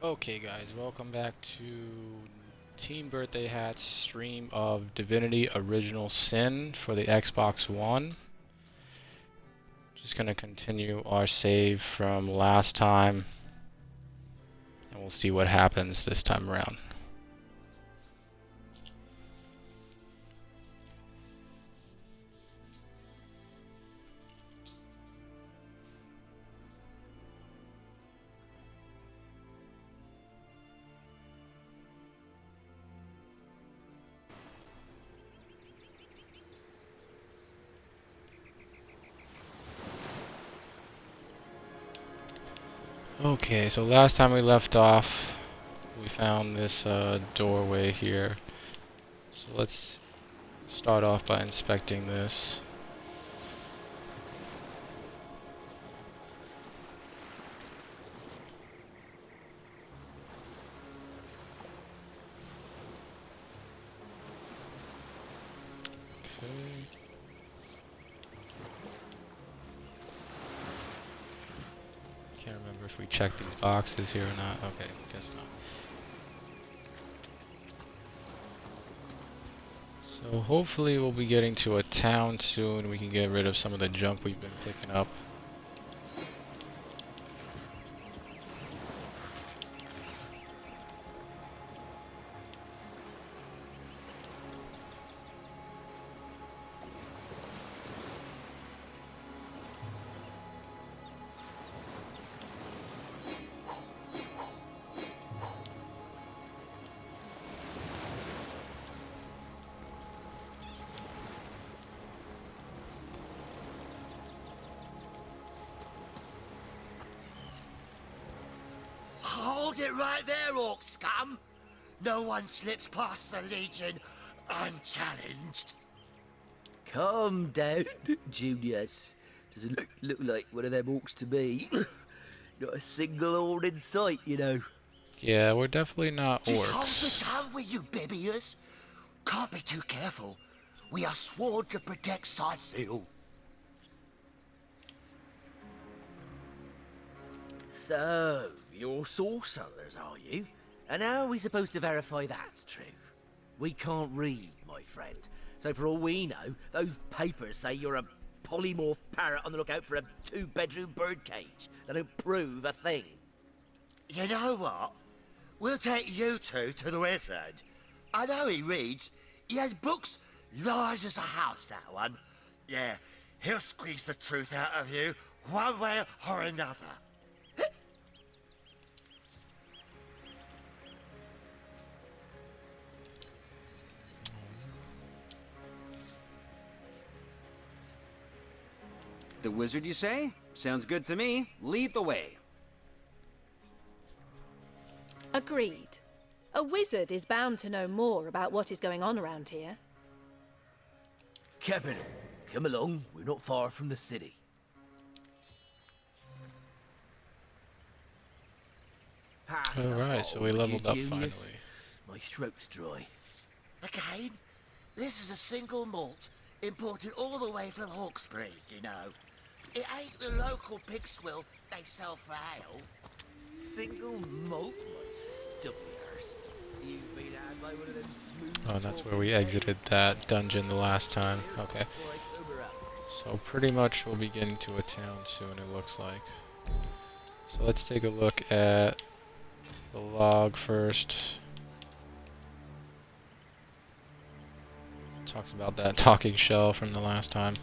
Okay guys, welcome back to Team Birthday Hat's stream of Divinity Original Sin for the Xbox One. Just gonna continue our save from last time, and we'll see what happens this time around. Okay, so last time we left off, we found this doorway here. So let's start off by inspecting this. Okay. Can't remember if we checked these boxes here or not. Okay, guess not. So hopefully we'll be getting to a town soon. We can get rid of some of the junk we've been picking up. Hold it right there, orc scum! No one slips past the Legion unchallenged. Calm down, Junius. Doesn't look like one of them orcs to me. Not a single horde in sight, you know. Yeah, we're definitely not Just hold the orcs. tongue with you, Bibius. Can't be too careful. We are sworn to protect Scythiel. So, you're sorcerers, are you? And how are we supposed to verify that's true? We can't read, my friend. So for all we know, those papers say you're a polymorph parrot on the lookout for a two-bedroom birdcage. They don't prove a thing. You know what? We'll take you two to the wizard. I know he reads. He has books large as a house, that one. Yeah, he'll squeeze the truth out of you, one way or another. The wizard, you say? Sounds good to me. Lead the way. Agreed. A wizard is bound to know more about what is going on around here. Captain, come along. We're not far from the city. Alright, so we leveled up finally. My throat's dry. Again, this is a single malt imported all the way from Hawkesbury, you know. It ain't the local pig swill they sell for ale. Single malt, my stubby arse. You've been had by one of them smooth. Oh, and that's where we exited that dungeon the last time. Okay. So pretty much we'll be getting to a town soon, it looks like. So let's take a look at the log first. Talks about that talking shell from the last time.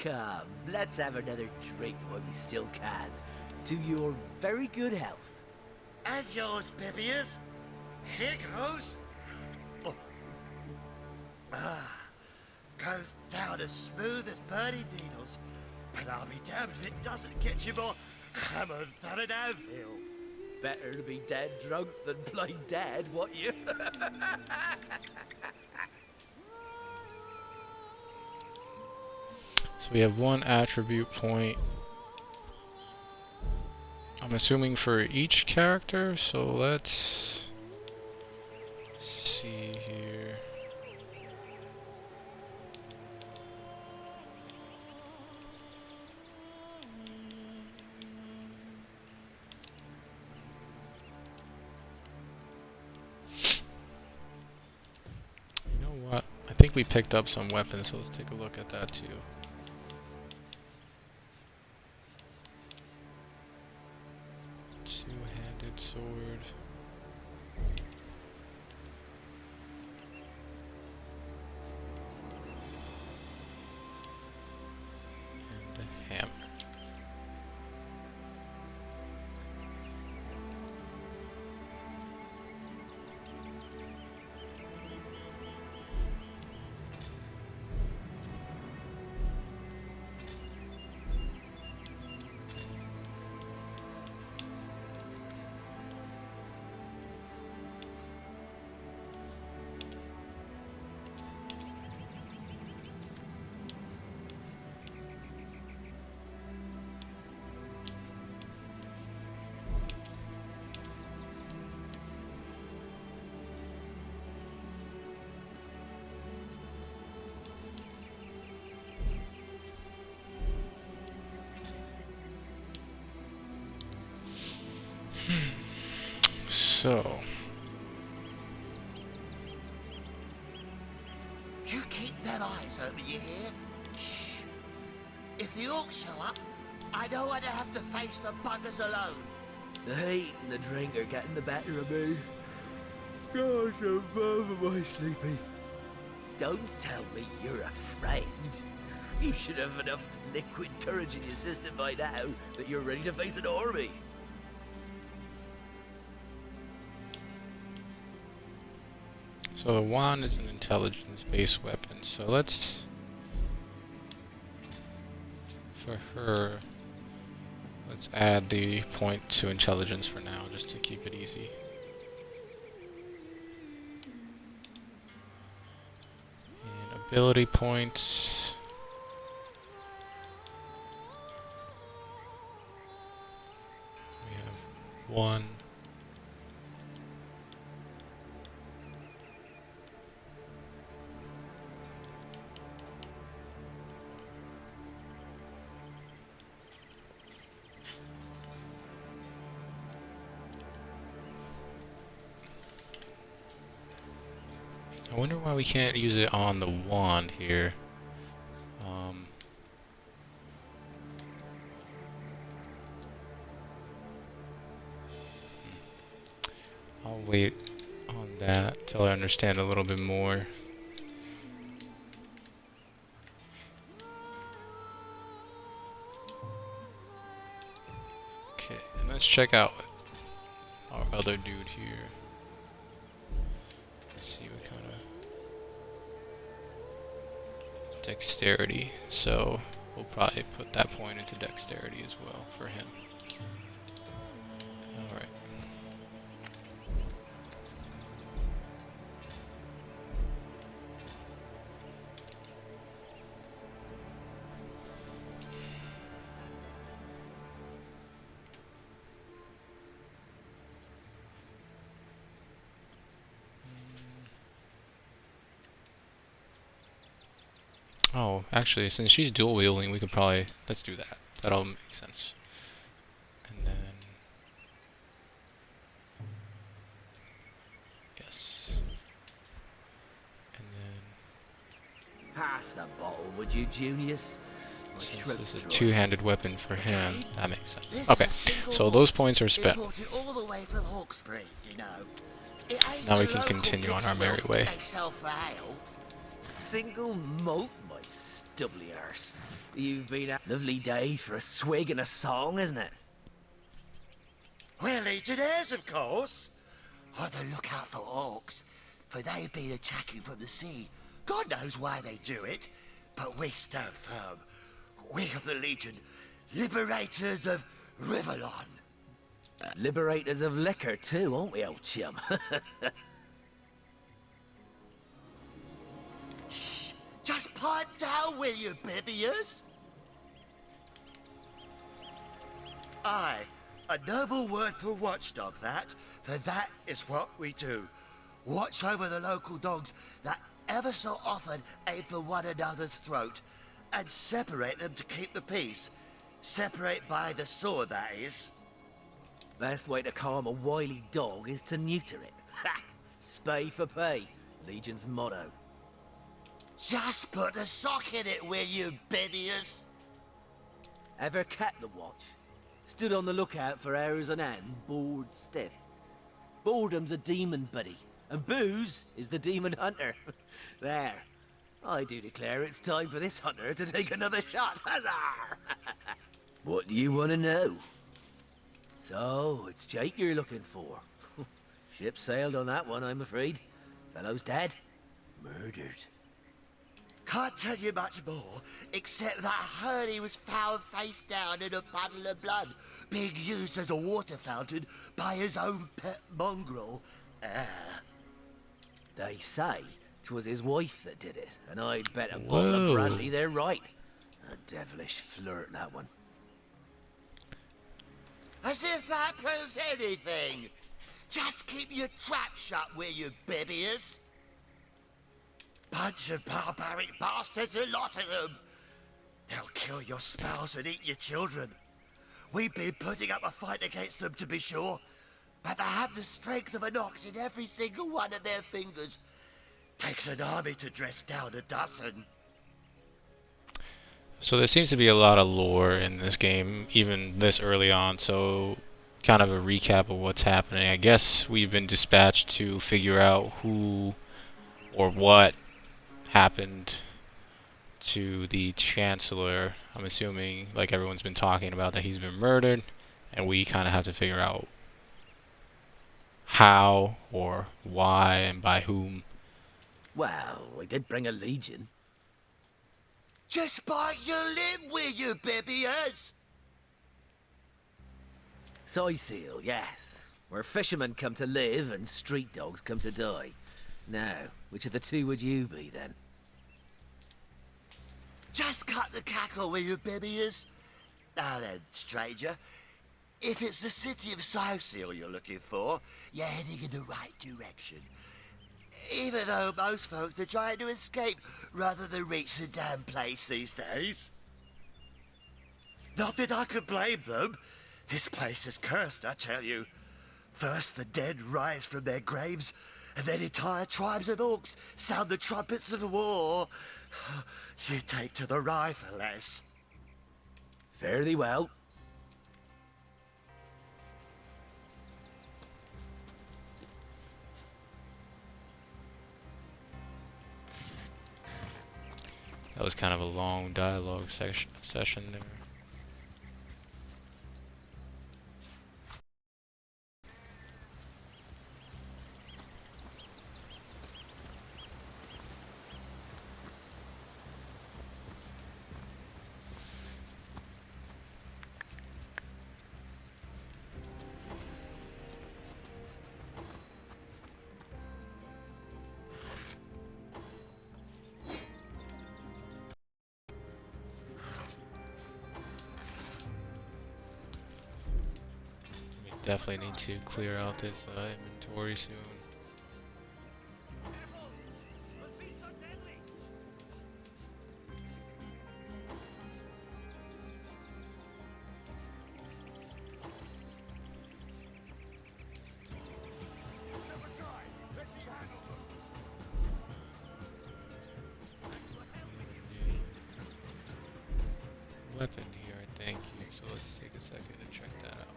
Come, let's have another drink while we still can. To your very good health. And yours, Bibius. Here goes. Oh. Goes down as smooth as burning needles. And I'll be damned if it doesn't get you more hammered than an anvil. Better to be dead drunk than blind dead, what you? So we have one attribute point. I'm assuming for each character, so let's see here. think we picked up some weapons, so let's take a look at that too. Two-handed sword. And a hammer. So, You keep them eyes open, you hear? Shh. If the orcs show up, I don't want to have to face the buggers alone. The heat and the drink are getting the better of me. Gosh, I'm over sleepy. Don't tell me you're afraid. You should have enough liquid courage in your system by now that you're ready to face an army. so the wand is an intelligence-based weapon. So let's, for her, let's add the point to intelligence for now, just to keep it easy. And ability points. We have 1. I wonder why we can't use it on the wand here. I'll wait on that till I understand a little bit more. Okay, and let's check out our other dude here. See what kind of dexterity, so we'll probably put that point into dexterity as well for him. Alright. Oh, actually, since she's dual wielding, we could probably, let's do that. That'll make sense. And then, yes. And then, Pass the bottle, would you, Junius? My since throat's this is a dry. two-handed weapon for him, that makes sense. This Okay, is a single so those malt points are spent. imported all the way from Hawkesbury, you know. It ain't Now we the can local continue on pig's our merry milk way. They sell for ale. Single malt, my stubbly arse. You've been a lovely day for a swig and a song, isn't it? We're legionnaires, of course. On the lookout for orcs, for they've been attacking from the sea. God knows why they do it, but we stand firm. We of the Legion, liberators of Riverlon. Liberators of liquor too, aren't we, old chum? Shh! Just pipe down, will you, Bibius? Aye, a noble word for watchdog, that, for that is what we do. Watch over the local dogs that ever so often aim for one another's throat, and separate them to keep the peace. Separate by the sword, that is. Best way to calm a wily dog is to neuter it. Ha! Spay for pay, Legion's motto. Just put a sock in it, will you, Biddius? Ever kept the watch? Stood on the lookout for hours on end, bored stiff. Boredom's a demon, buddy, and booze is the demon hunter. There. I do declare it's time for this hunter to take another shot. Huzzah! What do you want to know? So, it's Jake you're looking for. Ship sailed on that one, I'm afraid. Fellow's dead. Murdered. Can't tell you much more, except that I heard he was found face down in a puddle of blood, being used as a water fountain by his own pet mongrel. They say 'twas his wife that did it, and I'd bet a bottle of brandy they're right. A devilish flirt, that one. As if that proves anything. Just keep your trap shut, will you, Bibbiers? Bunch of barbaric bastards, a lot of them. They'll kill your spouse and eat your children. We've been putting up a fight against them, to be sure, but they have the strength of an ox in every single one of their fingers. Takes an army to dress down a dozen. So there seems to be a lot of lore in this game, even this early on, so kind of a recap of what's happening. I guess we've been dispatched to figure out who or what happened to the Chancellor. I'm assuming, like everyone's been talking about, that he's been murdered, and we kind of have to figure out how or why and by whom. Well, we did bring a legion. Just bite your lip, will you, Bibbiers? Soy seal, yes. Where fishermen come to live and street dogs come to die. Now, which of the two would you be, then? Just cut the cackle, will you, Bibbiers? Now then, stranger, if it's the city of Soy Seal you're looking for, you're heading in the right direction. Even though most folks are trying to escape rather than reach the damn place these days. Not that I could blame them. This place is cursed, I tell you. First the dead rise from their graves, and then entire tribes of orcs sound the trumpets of war. You take to the rifle, lass. Fairly well. That was kind of a long dialogue session there. Definitely need to clear out this inventory soon. Weapon here, I think. So let's take a second to check that out.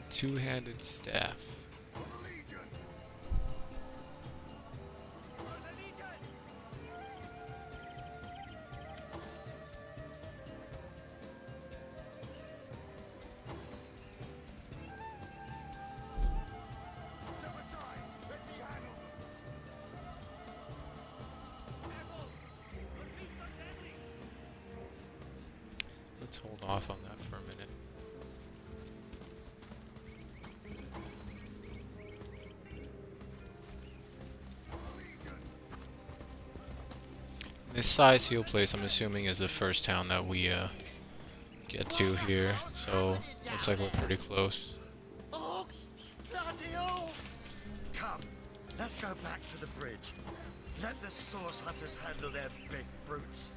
Two-handed staff. Let's hold off on that for a minute. This Soy Seal place, I'm assuming, is the first town that we get to here, so looks like we're pretty close. Orcs! Bloody orcs! Come, let's go back to the bridge. Let the source hunters handle their big brutes.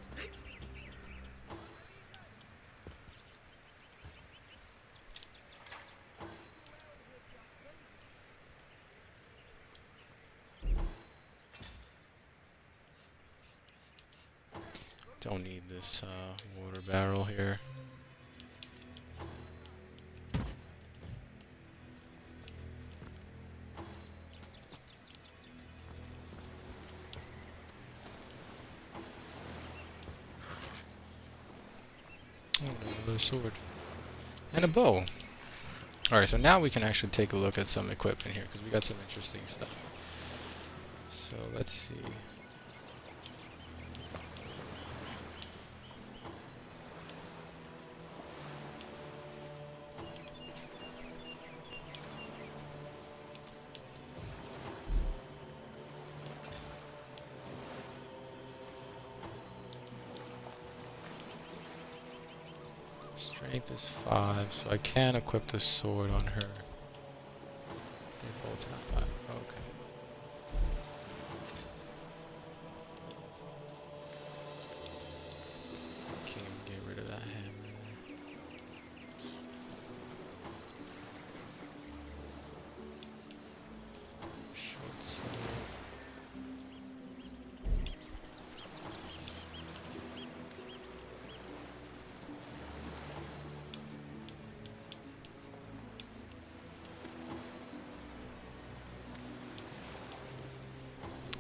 Don't need this water barrel here. Oh, another sword. And a bow. Alright, so now we can actually take a look at some equipment here, because we got some interesting stuff. So, let's see. Strength is 5, so I can equip the sword on her. They both have 5. Okay. Can't even get rid of that hammer there. Short sword.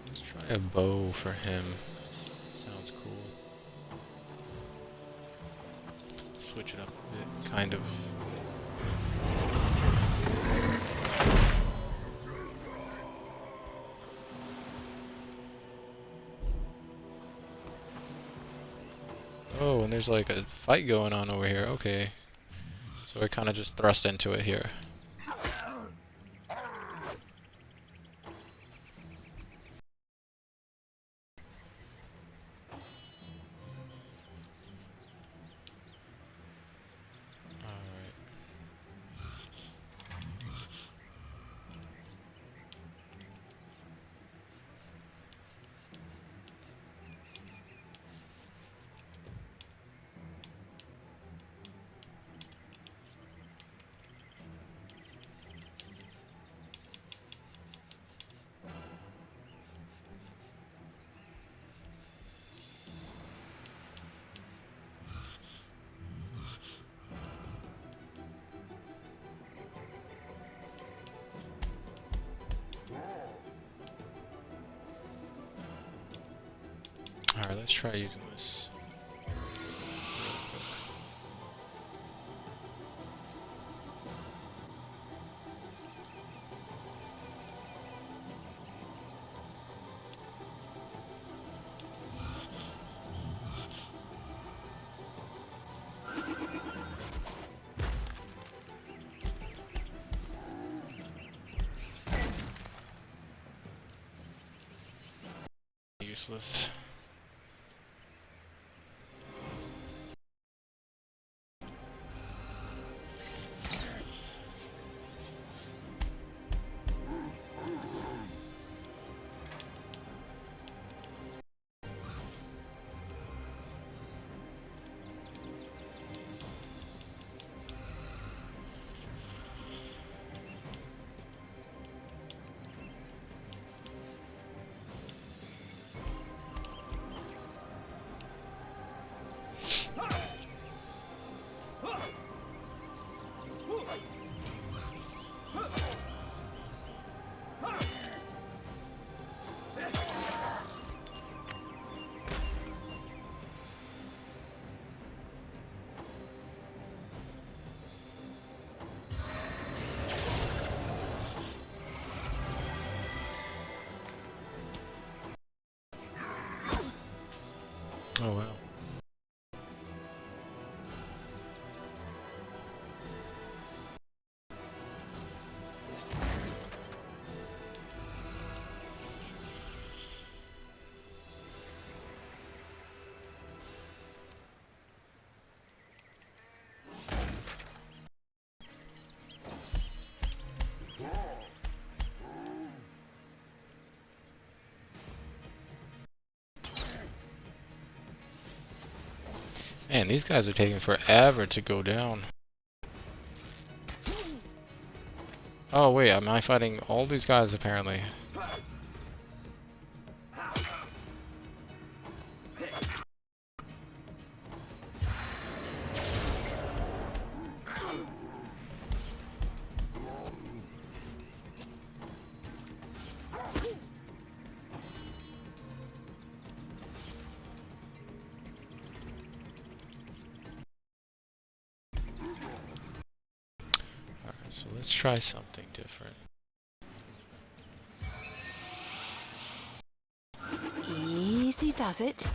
Let's try a bow for him. Sounds cool. Switch it up a bit, kind of. Oh, and there's like a fight going on over here. Okay. So I kind of just thrust into it here. Alright. Alright, let's try using this. Useless. Oh wow. Man, these guys are taking forever to go down. Oh wait, am I fighting all these guys apparently? Let's try something different. Easy does it.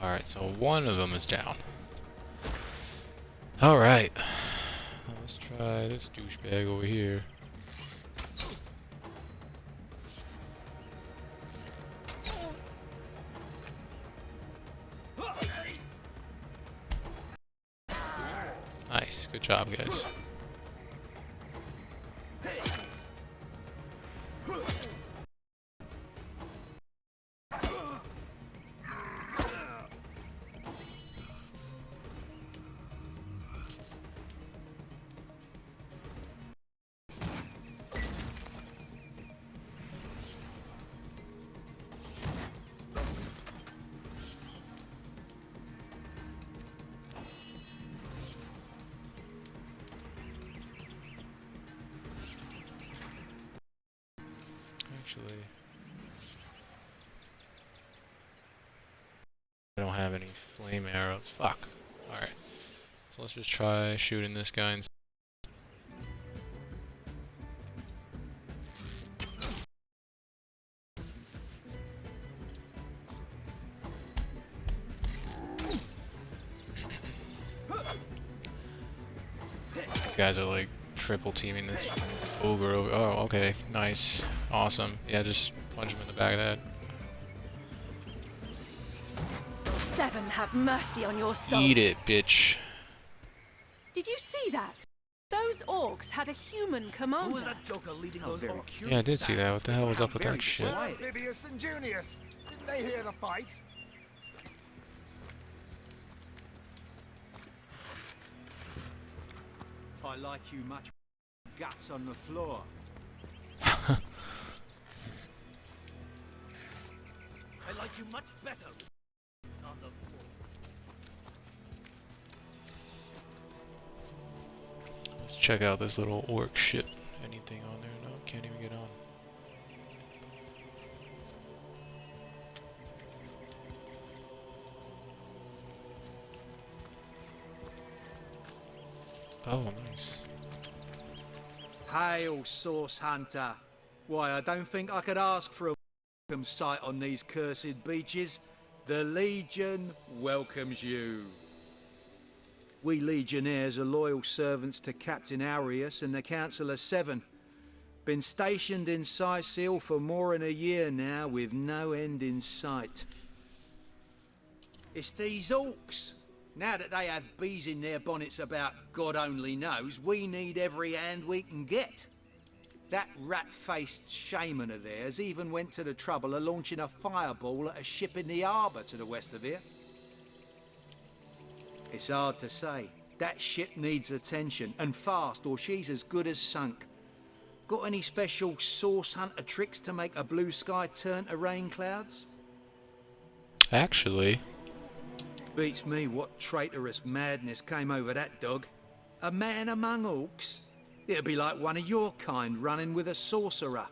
Alright, so one of them is down. Alright. Let's try this douchebag over here. Nice. Good job, guys. Actually, I don't have any flame arrows. Fuck. Alright. So let's just try shooting this guy instead. These guys are like triple teaming this ogre over. Oh, okay. Nice. Awesome. Yeah, just punch him in the back of the head. Seven have mercy on your soul. Eat it, bitch. Did you see that? Those orcs had a human commander. joker leading those orcs? Yeah, I did see that. What the hell was up with that shit? Amphibious and Junius. Didn't they hear the fight? I like you much. Guts on the floor. I like you much better. On the floor. Let's check out this little orc ship. Anything on there? No, can't even get on. Oh, nice. Hail, Source Hunter. Why, I don't think I could ask for a welcome sight on these cursed beaches. The Legion welcomes you. We Legionnaires are loyal servants to Captain Arius and the Council of Seven. Been stationed in Sicil for more than a year now with no end in sight. It's these orcs. Now that they have bees in their bonnets about God only knows, we need every hand we can get. That rat-faced shaman of theirs even went to the trouble of launching a fireball at a ship in the harbour to the west of here. It's hard to say. That ship needs attention, and fast, or she's as good as sunk. Got any special source hunter tricks to make a blue sky turn to rain clouds? Actually, Beats me what traitorous madness came over that dog. A man among orcs? It'd be like one of your kind running with a sorcerer.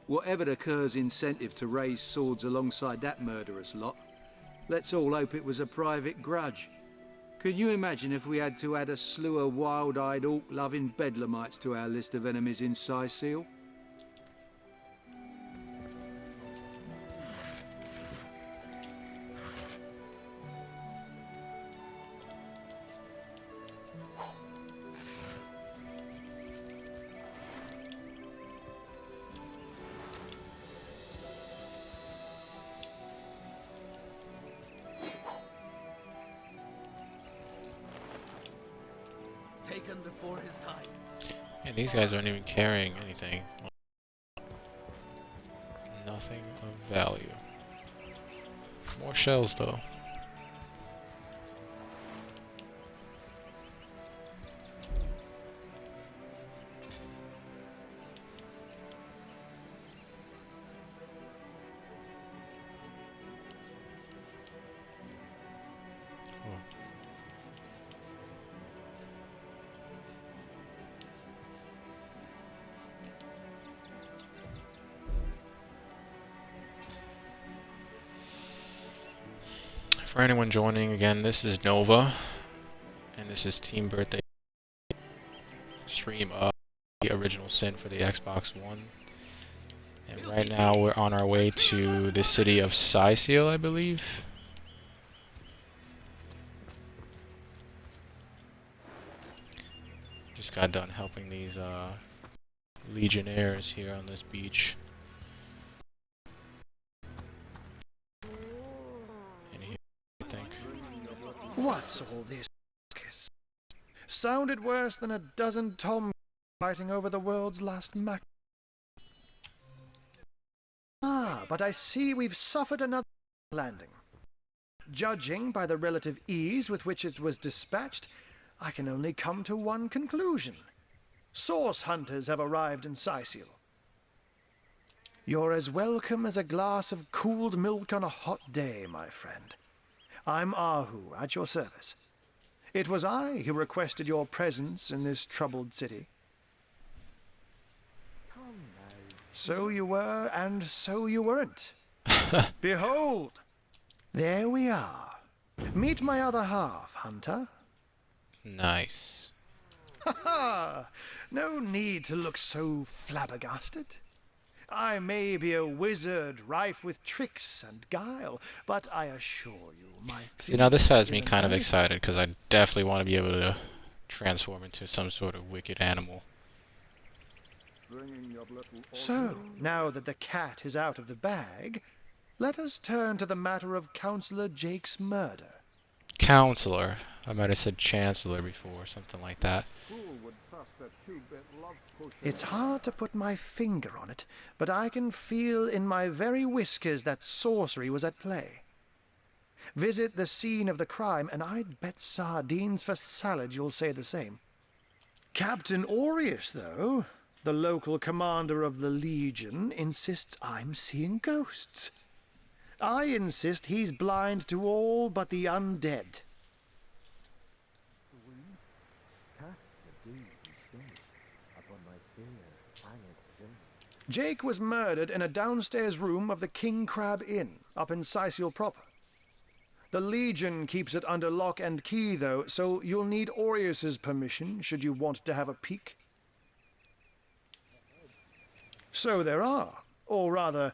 Whatever the Cur's incentive to raise swords alongside that murderous lot, let's all hope it was a private grudge. Can you imagine if we had to add a slew of wild-eyed orc-loving bedlamites to our list of enemies in Sicil? Taken before his time. and these guys aren't even carrying anything. Nothing of value. More shells though. For anyone joining again, this is Nova, and this is Team Birthday stream of the original Sin for the Xbox One. And right now we're on our way to the city of Sicil, I believe. Just got done helping these legionnaires here on this beach. And here, I think. What's all this? Sounded worse than a dozen Tom fighting over the world's last Mac. Ah, but I see we've suffered another landing. Judging by the relative ease with which it was dispatched, I can only come to one conclusion. Source hunters have arrived in Sicil. You're as welcome as a glass of cooled milk on a hot day, my friend. I'm Ahu, at your service. It was I who requested your presence in this troubled city. So you were, and so you weren't. Behold! There we are. Meet my other half, Hunter. Nice. Ha ha! No need to look so flabbergasted. I may be a wizard rife with tricks and guile, but I assure you, my See, now this has me kind of excited because I definitely want to be able to transform into some sort of wicked animal. So, now that the cat is out of the bag, let us turn to the matter of Councillor Jake's murder. Counselor. I might have said Chancellor before, something like that. It's hard to put my finger on it, but I can feel in my very whiskers that sorcery was at play. Visit the scene of the crime, and I'd bet sardines for salad you'll say the same. Captain Aureus, though, the local commander of the Legion, insists I'm seeing ghosts. I insist he's blind to all but the undead. Jake was murdered in a downstairs room of the King Crab Inn, up in Sicil proper. The Legion keeps it under lock and key, though, so you'll need Aureus's permission should you want to have a peek. So there are, or rather,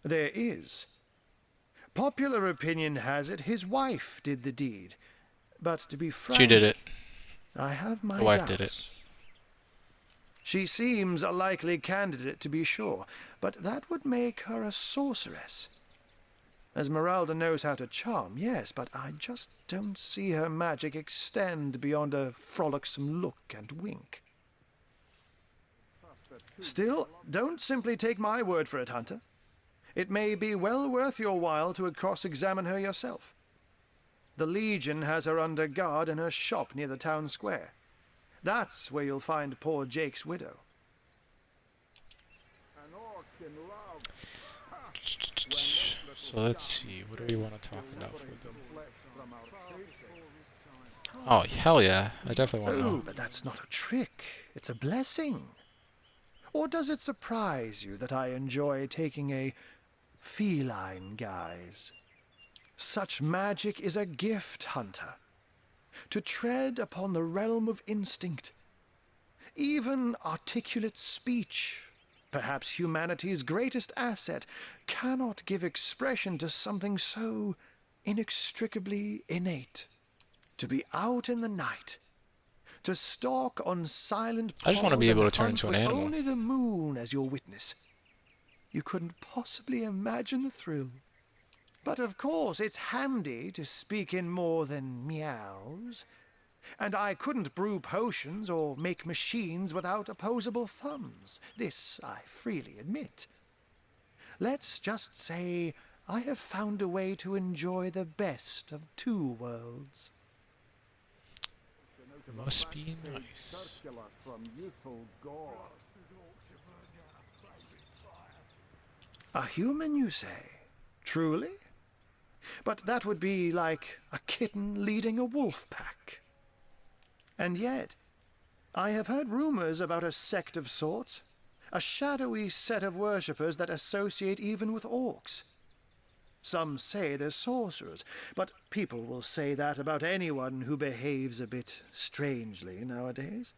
there is. Popular opinion has it his wife did the deed, but to be frank, She did it. I have my The wife doubts. did it. She seems a likely candidate, to be sure, but that would make her a sorceress. Esmeralda knows how to charm, yes, but I just don't see her magic extend beyond a frolicsome look and wink. Still, don't simply take my word for it, Hunter. It may be well worth your while to cross-examine her yourself. The Legion has her under guard in her shop near the town square. That's where you'll find poor Jake's widow. So let's see, what do we want to talk about for them? Oh, hell yeah. I definitely want to Oh, know. but that's not a trick. It's a blessing. Or does it surprise you that I enjoy taking a feline guise? Such magic is a gift, Hunter. To tread upon the realm of instinct. Even articulate speech, perhaps humanity's greatest asset, cannot give expression to something so inextricably innate. To be out in the night, to stalk on silent I just want to paws be able and to turn hunt into an with animal. only the moon as your witness. You couldn't possibly imagine the thrill. But of course, it's handy to speak in more than meows. And I couldn't brew potions or make machines without opposable thumbs. This I freely admit. Let's just say I have found a way to enjoy the best of two worlds. Must be nice. A human, you say? Truly? But that would be like a kitten leading a wolf pack. And yet, I have heard rumors about a sect of sorts, a shadowy set of worshippers that associate even with orcs. Some say they're sorcerers, but people will say that about anyone who behaves a bit strangely nowadays.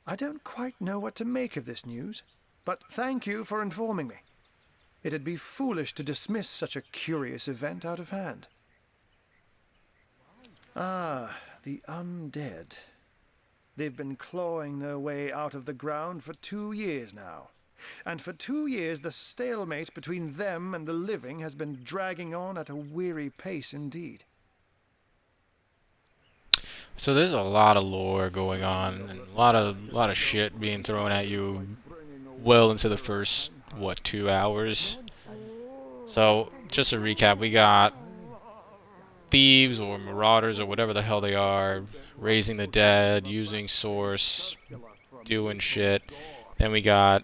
I don't quite know what to make of this news, but thank you for informing me. It'd be foolish to dismiss such a curious event out of hand. Ah, the undead. They've been clawing their way out of the ground for 2 years now. And for 2 years the stalemate between them and the living has been dragging on at a weary pace indeed. So there's a lot of lore going on, and a lot of shit being thrown at you well into the first, what, 2 hours? So, just a recap, we got thieves or marauders or whatever the hell they are, raising the dead, using source, doing shit. Then we got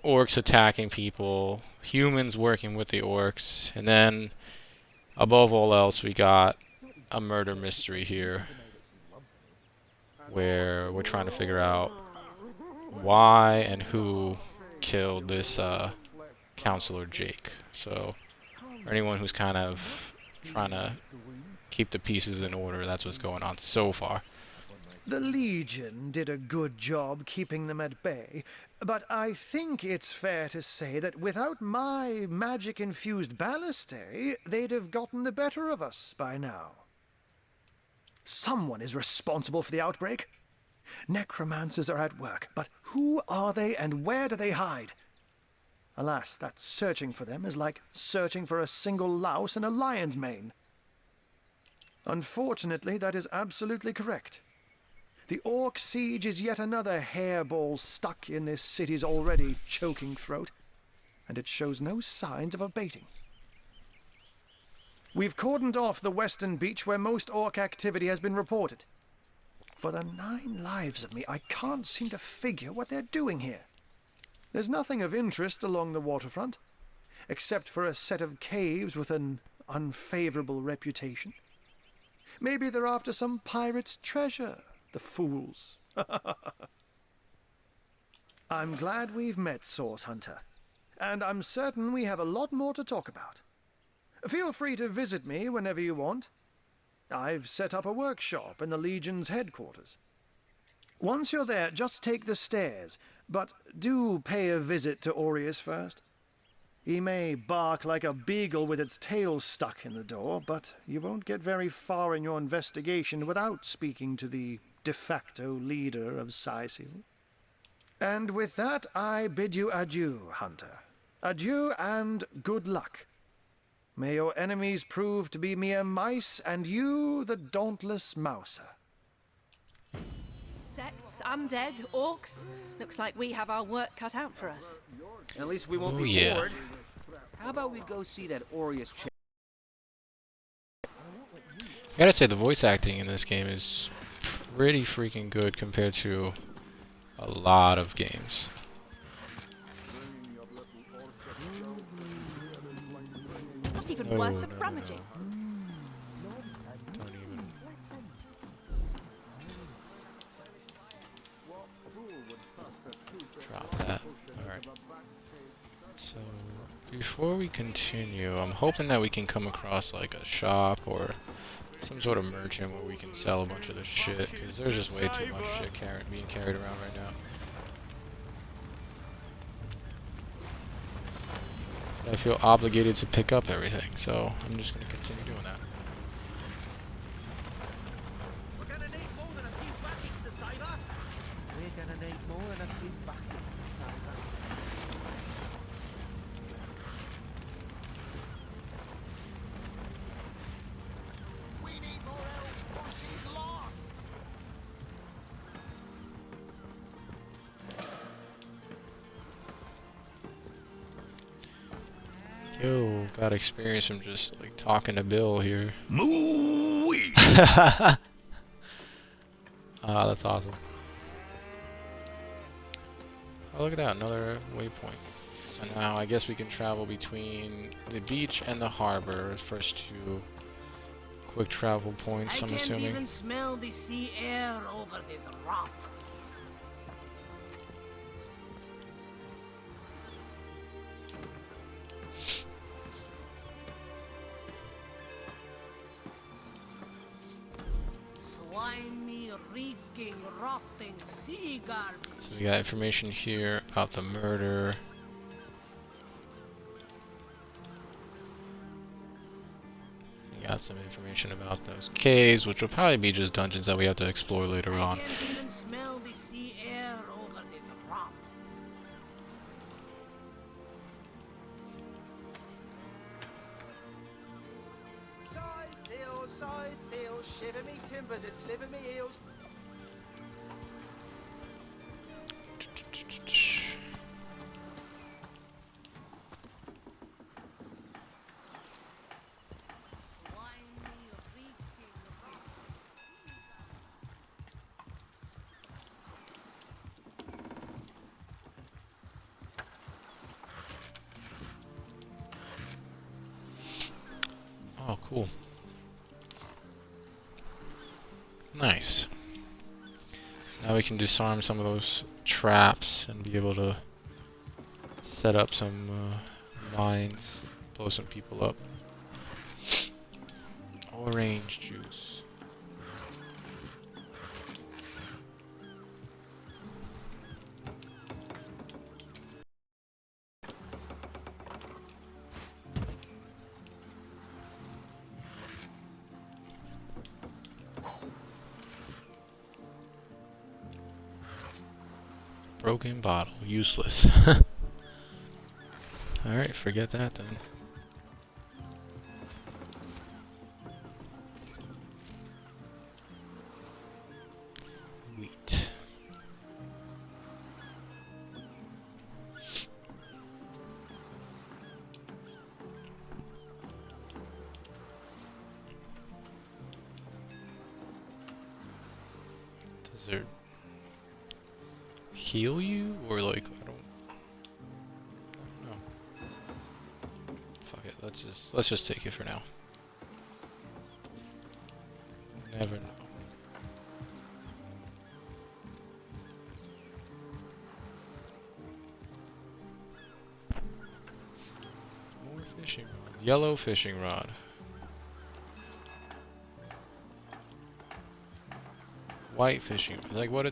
orcs attacking people, humans working with the orcs, and then, above all else, we got a murder mystery here, where we're trying to figure out why and who killed this Counselor Jake. So, for anyone who's kind of trying to keep the pieces in order, that's what's going on so far. The Legion did a good job keeping them at bay, but I think it's fair to say that without my magic-infused ballistae, they'd have gotten the better of us by now. Someone is responsible for the outbreak. Necromancers are at work, but who are they and where do they hide? Alas, that searching for them is like searching for a single louse in a lion's mane. Unfortunately, that is absolutely correct. The Orc siege is yet another hairball stuck in this city's already choking throat, and it shows no signs of abating. We've cordoned off the western beach where most Orc activity has been reported. For the 9 lives of me, I can't seem to figure what they're doing here. There's nothing of interest along the waterfront, except for a set of caves with an unfavorable reputation. Maybe they're after some pirate's treasure, the fools. I'm glad we've met, Source Hunter, and I'm certain we have a lot more to talk about. Feel free to visit me whenever you want. I've set up a workshop in the Legion's headquarters. Once you're there, just take the stairs, but do pay a visit to Aureus first. He may bark like a beagle with its tail stuck in the door, but you won't get very far in your investigation without speaking to the de facto leader of Sicil. And with that, I bid you adieu, Hunter. Adieu and good luck. May your enemies prove to be mere mice, and you the dauntless mouser. Sects, undead, orcs. Looks like we have our work cut out for us. At least we won't be yeah. bored. How about we go see that Aureus chick? I gotta say, the voice acting in this game is pretty freaking good compared to a lot of games. Not even worth the rummaging. Don't even. Drop that. Alright. So, before we continue, I'm hoping that we can come across like a shop or some sort of merchant where we can sell a bunch of this shit, because there's just way too much shit being carried around right now. I feel obligated to pick up everything, so I'm just going to continue doing that. We're gonna need more than a few buckets to save her. We're gonna need more than a few buckets to save her. We need more help or she's lost. Yo, got experience from just like talking to Bill here. Moo-wee! Ah, that's awesome. Oh, look at that, another waypoint. So now I guess we can travel between the beach and the harbor. First 2 quick travel points, I'm assuming. Smell the sea air over this rot. reeking, rotting sea garbage. So we got information here about the murder. We got some information about those caves, which will probably be just dungeons that we have to explore later on. I can't even smell the sea air over this rot. Size seal, shiver me timbers and sliver me heels. Slimy, reeking, rot. Oh, cool. Nice. So now we can disarm some of those traps and be able to set up some mines, blow some people up. Orange juice. Broken bottle. Useless. Alright, forget that then. Wheat. Does it heal you, or like, I don't know. Fuck it, let's just take it for now. Never know. More fishing rod. Yellow fishing rod. White fishing. Like what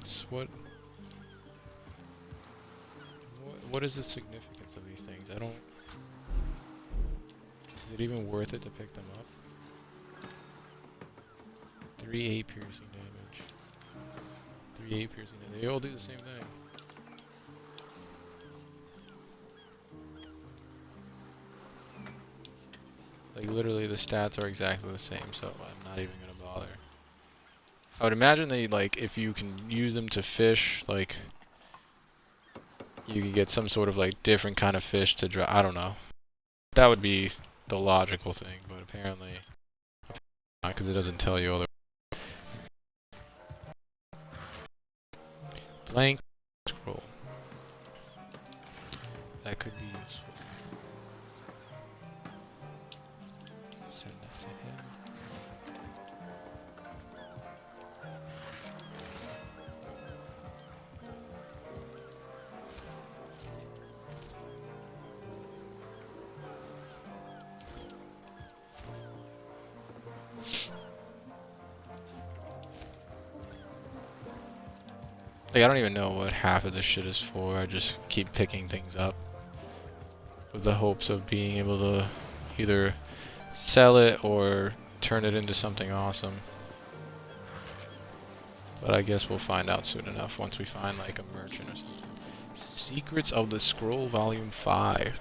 is the significance of these things? I don't. Is it even worth it to pick them up? 3-8 piercing damage. 3-8 piercing damage. They all do the same thing. Like literally the stats are exactly the same, so I'm not even gonna bother. I would imagine they, like, if you can use them to fish, like, you can get some sort of, like, different kind of fish to dry. I don't know. That would be the logical thing, but apparently not, because it doesn't tell you other. Blank scroll. That could be useful. Send that to him. Like, I don't even know what half of this shit is for. I just keep picking things up with the hopes of being able to either sell it or turn it into something awesome. But I guess we'll find out soon enough once we find, like, a merchant or something. Secrets of the Scroll, Volume 5.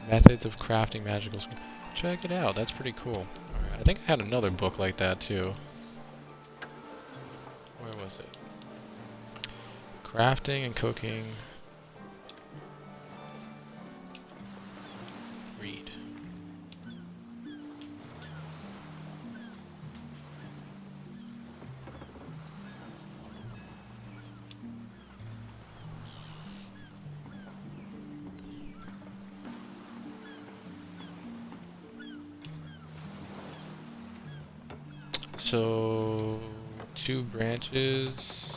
Methods of crafting magical skills. Check it out. That's pretty cool. Alright, I think I had another book like that, too. Where was it? Crafting and cooking. Read. So 2 branches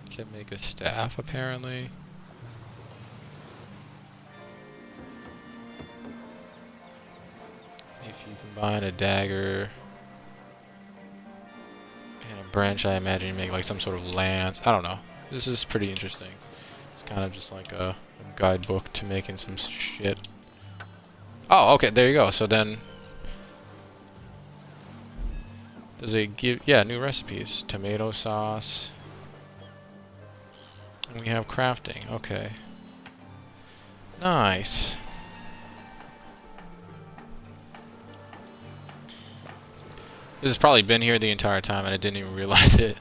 can make a staff, apparently. If you combine a dagger branch, I imagine you make like some sort of lance. I don't know. This is pretty interesting. It's kind of just like a guidebook to making some shit. Oh, okay, there you go. So then, does it give, yeah, new recipes. Tomato sauce. And we have crafting, okay. Nice. This has probably been here the entire time and I didn't even realize it.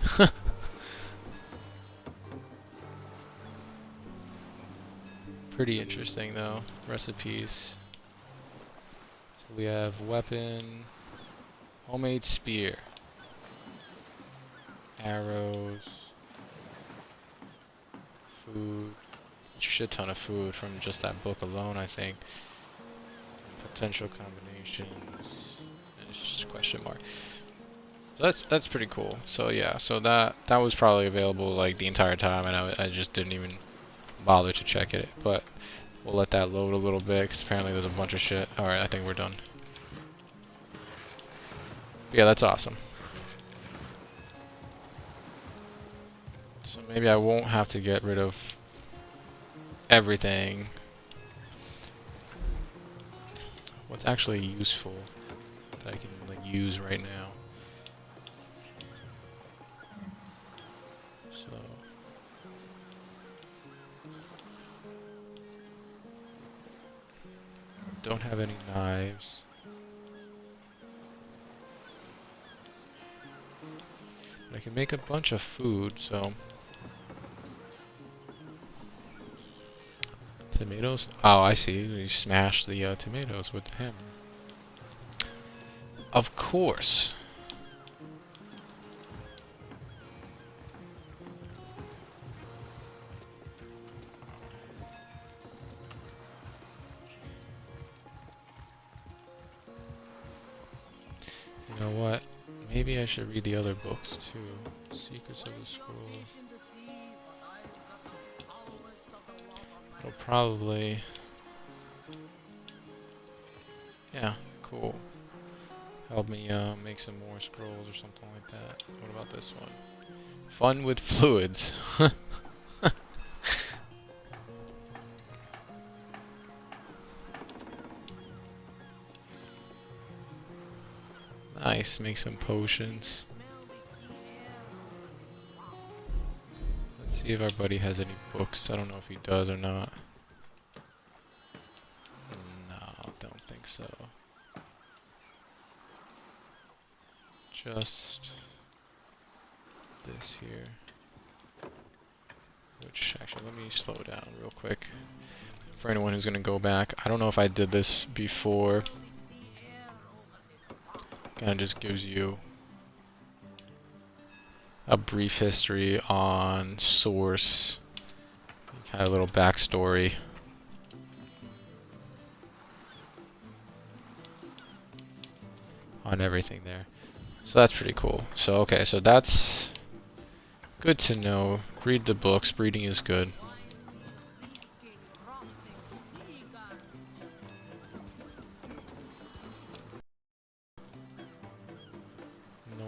Pretty interesting though. Recipes. So we have weapon, homemade spear, arrows, food, a shit ton of food from just that book alone, I think. Potential combinations. It's just a question mark. So that's pretty cool. So yeah, so that was probably available like the entire time, and I just didn't even bother to check it. But we'll let that load a little bit because apparently there's a bunch of shit. All right, I think we're done. Yeah, that's awesome. So maybe I won't have to get rid of everything. What's actually useful that I can like use right now? So don't have any knives. I can make a bunch of food, so tomatoes. Oh, I see. You smash the tomatoes with the hammer. Of course. You know what? Maybe I should read the other books too. Secrets of the Scroll. It'll probably... Yeah, cool. Help me make some more scrolls or something like that. What about this one? Fun with fluids. Nice, make some potions. Let's see if our buddy has any books. I don't know if he does or not. No, don't think so. Just this here. Which, actually, let me slow down real quick. For anyone who's gonna go back, I don't know if I did this before. Kind of just gives you a brief history on source, kind of a little backstory. On everything there. So that's pretty cool. So okay, so that's good to know. Read the books, reading is good.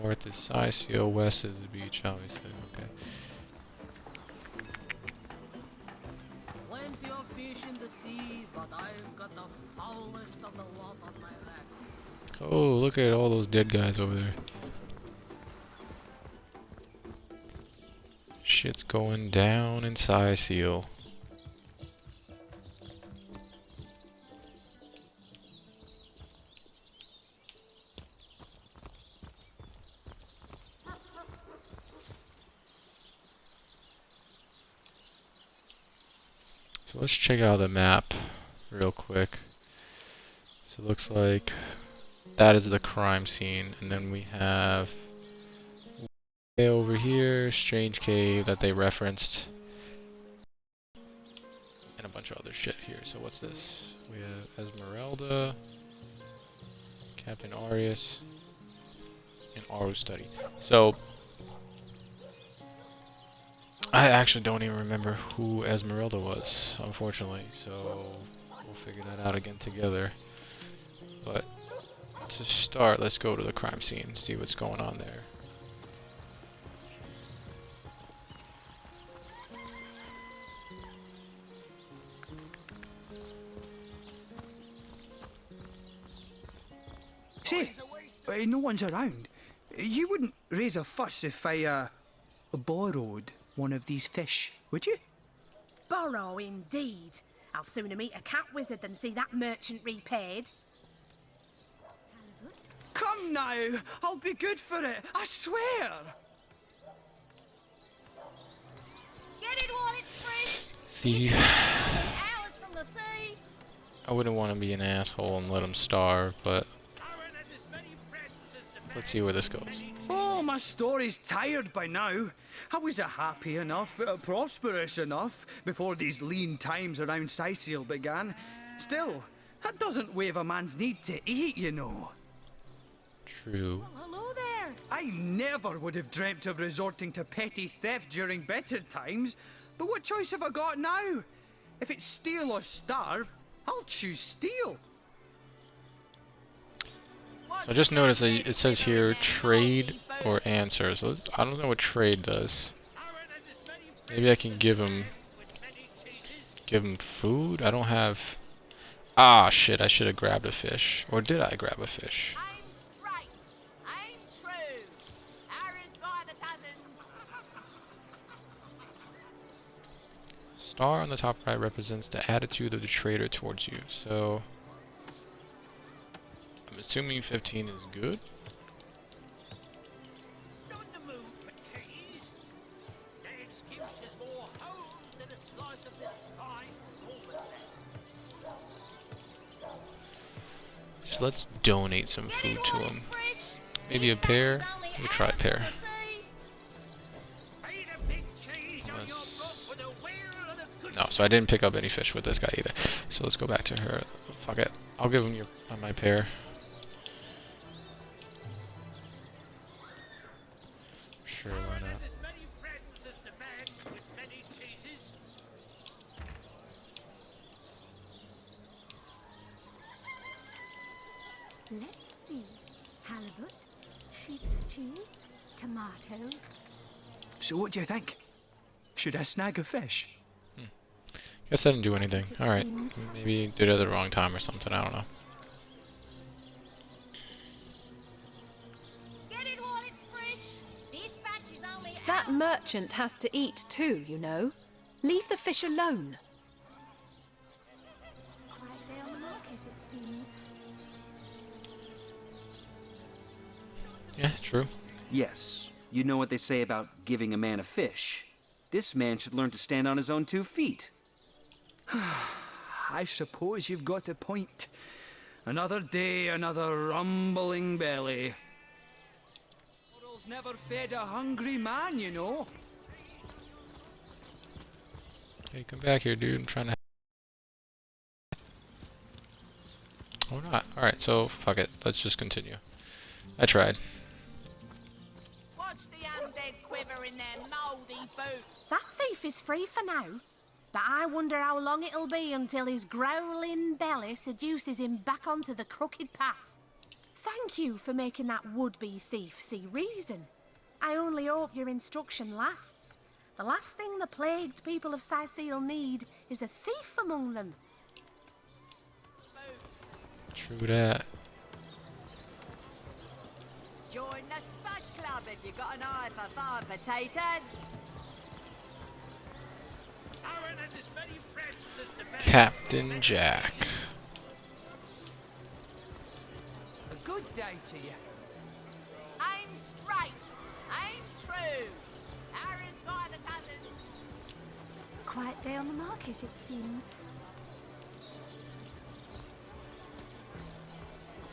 North is Sisio, west is the beach, obviously. Okay. Plenty of fish in the sea, but I've got the foulest of the lot on my legs. Oh, look at all those dead guys over there. Shit's going down in Sisio. So let's check out the map real quick. So it looks like that is the crime scene, and then we have way over here, Strange Cave that they referenced, and a bunch of other shit here. So what's this? We have Esmeralda, Captain Arius, and Aru Study. So I actually don't even remember who Esmeralda was, unfortunately, so we'll figure that out again together. But to start, let's go to the crime scene and see what's going on there. Say, no one's around. You wouldn't raise a fuss if I, borrowed one of these fish, would you? Borrow indeed. I'll sooner meet a cat wizard than see that merchant repaid. Come now, I'll be good for it, I swear. Get it while it's fresh. See, Hours from the sea. I wouldn't want to be an asshole and let him starve, but let's see where this goes. Oh, my story's tired by now. I was happy enough, prosperous enough, before these lean times around Sicil began. Still, that doesn't waive a man's need to eat, you know. True. Well, hello there. I never would have dreamt of resorting to petty theft during better times, but what choice have I got now? If it's steal or starve, I'll choose steal. So I just noticed that it says here trade or answer. So I don't know what trade does. Maybe I can give him food. I don't have. Ah, shit! I should have grabbed a fish. Or did I grab a fish? I'm straight. I'm true. Arrows by the dozens. Star on the top right represents the attitude of the trader towards you. So I'm assuming 15 is good. Not the mood for cheese. The excuse is more home than a slice of this fine Coleman. So let's donate some food to him. Maybe a pear. We'll try a pear. No, so I didn't pick up any fish with this guy either. So let's go back to her. Fuck it. I'll give him my pear. Sure, why not? Let's see. Halibut, sheep's cheese, tomatoes. So what do you think? Should I snag a fish? Guess I didn't do anything. Alright. Maybe did it at the wrong time or something. I don't know. Get it while it's fresh. This batch is only That hours. merchant has to eat too, you know. Leave the fish alone. Quiet day on the market, it seems. Yeah, true. Yes, you know what they say about giving a man a fish. This man should learn to stand on his own 2 feet. I suppose you've got a point. Another day, another rumbling belly. World's never fed a hungry man, you know. Hey, come back here, dude. I'm trying to. Or not. Alright, so fuck it. Let's just continue. I tried. Watch the undead quiver in their mouldy boots. That thief is free for now. But I wonder how long it'll be until his growling belly seduces him back onto the crooked path. Thank you for making that would-be thief see reason. I only hope your instruction lasts. The last thing the plagued people of Sicil need is a thief among them. True that. Join the Spud Club if you've got an eye for farm potatoes. Captain Jack. A good day to you. I'm straight. I'm true. Arrows by the dozens. Quiet day on the market, it seems.